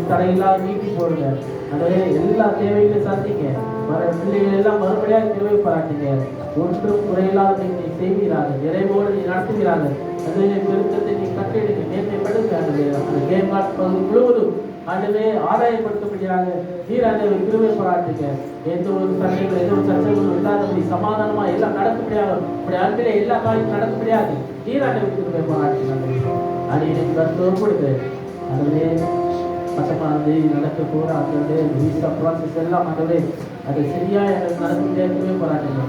தடையில்லாத நீக்கி போடுங்க. அதுவரை எல்லா தேவைகளையும் சந்திங்க. வர பிள்ளைகள் எல்லாம் மறுபடியாக தேவை பாராட்டுங்க. ஒன்றும் குறையில்லாத நீ செய்வீராக நிறைவோடு நீ நடத்துகிறாங்க. அதுவே பெருக்கத்தை நீ கட்டிடுங்க மேன்மைப்படுத்த அந்த கேம் பகுதி முழுவதும் அதுவே ஆதாயப்படுத்தபடியாக நீர் அந்த கிருபை பாராட்டுங்க. எந்த ஒரு சண்டைகள் எந்த ஒரு சர்ச்சைகளும் இல்லாதபடி சமாதானமா எல்லாம் நடக்கும்படியாக இப்படி அன்பிலே எல்லா காரியமும் நடக்கும்படியாக நீர் அந்த கிருபை பாராட்டுங்க. அது எனக்கு கருத்து கொடுக்குறேன். அதுவே பட்டமானது நடக்க போற அதோட வீசா ப்ராசஸ் எல்லாம் அதோட அது சரியா எனக்கு நடக்கும்படியாக பாராட்டுங்க.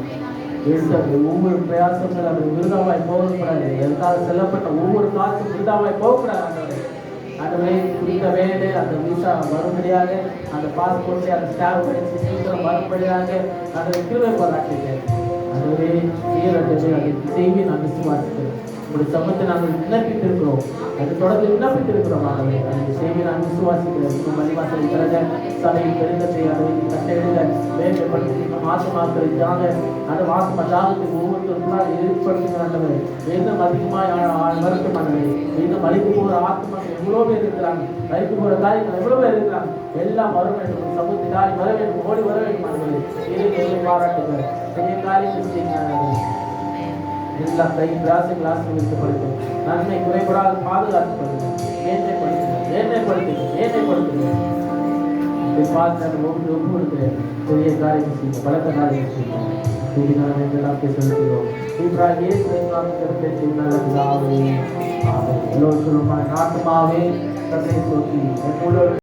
ஒவ்வொரு பிரயாசங்கள் அது விருதாவாய் போகக்கூடாது. எதுக்காக செல்லப்பட்ட ஒவ்வொரு காசும் விருதாவாய் போகக்கூடாது. அதுவே குறித்த வேலை அந்த விசா வரும்படியாக அந்த பாஸ்போர்ட்டை அந்த ஸ்டாம்ப் படித்து சீக்கிரம் வரும்படியாக அதை கிருபை பாராட்டுங்க. அதுவே சீரட்டை அதை செய்தி நான் விசுவாசிக்கிறேன். உங்களுடைய சமத்தை நாங்கள் விண்ணப்பித்திருக்கிறோம். அது தொடர்ந்து விண்ணப்பித்திருக்கிறோம். ஆகவே அந்த செய்தி நான் விசுவாசிக்கிறேன். மணிவாசல் பிறகு சபையில் பெருந்தத்தை அதை கட்டையிட வேலைப்படுத்தி மாசமாக்கிறாங்க. அந்த மாசம் ஜாகத்துக்கு ஒவ்வொருத்தருக்குள்ளாக ஏற்படுத்துகிறாண்டவர் இன்னும் அதிகமாக வருத்தமானது இன்னும் மலிக்கு போகிற ஆத்மாக்கள் எவ்வளோ பேர் இருக்கிறாங்க. மலிக்கு போகிற காரியங்கள் எவ்வளோ பேர் இருக்கிறாங்க. எல்லாம் வர வேண்டும். சமூகத்தினாய் வர வேண்டும். ஓடி வர வேண்டும். ஆனது இதை பாராட்டுங்கள். பெரிய காரியங்கள் செய்கிறாங்க. எல்லா கை கிளாஸுகள் ஆசீர்வதிக்கப்படுது. நன்மை குறைபடாது பாதுகாக்கப்படுது. மேன்மைப்படுத்துங்க. பார்த்து ஒப்பு கொடுக்கிறேன். பெரிய காரியம் செய்யும். பலத்த காரியம் செய்யும். எல்லாம் செலுத்துகிறோம். எல்லோரும் சொல்லுமா நாட்டுமாவே கதை சொல்லி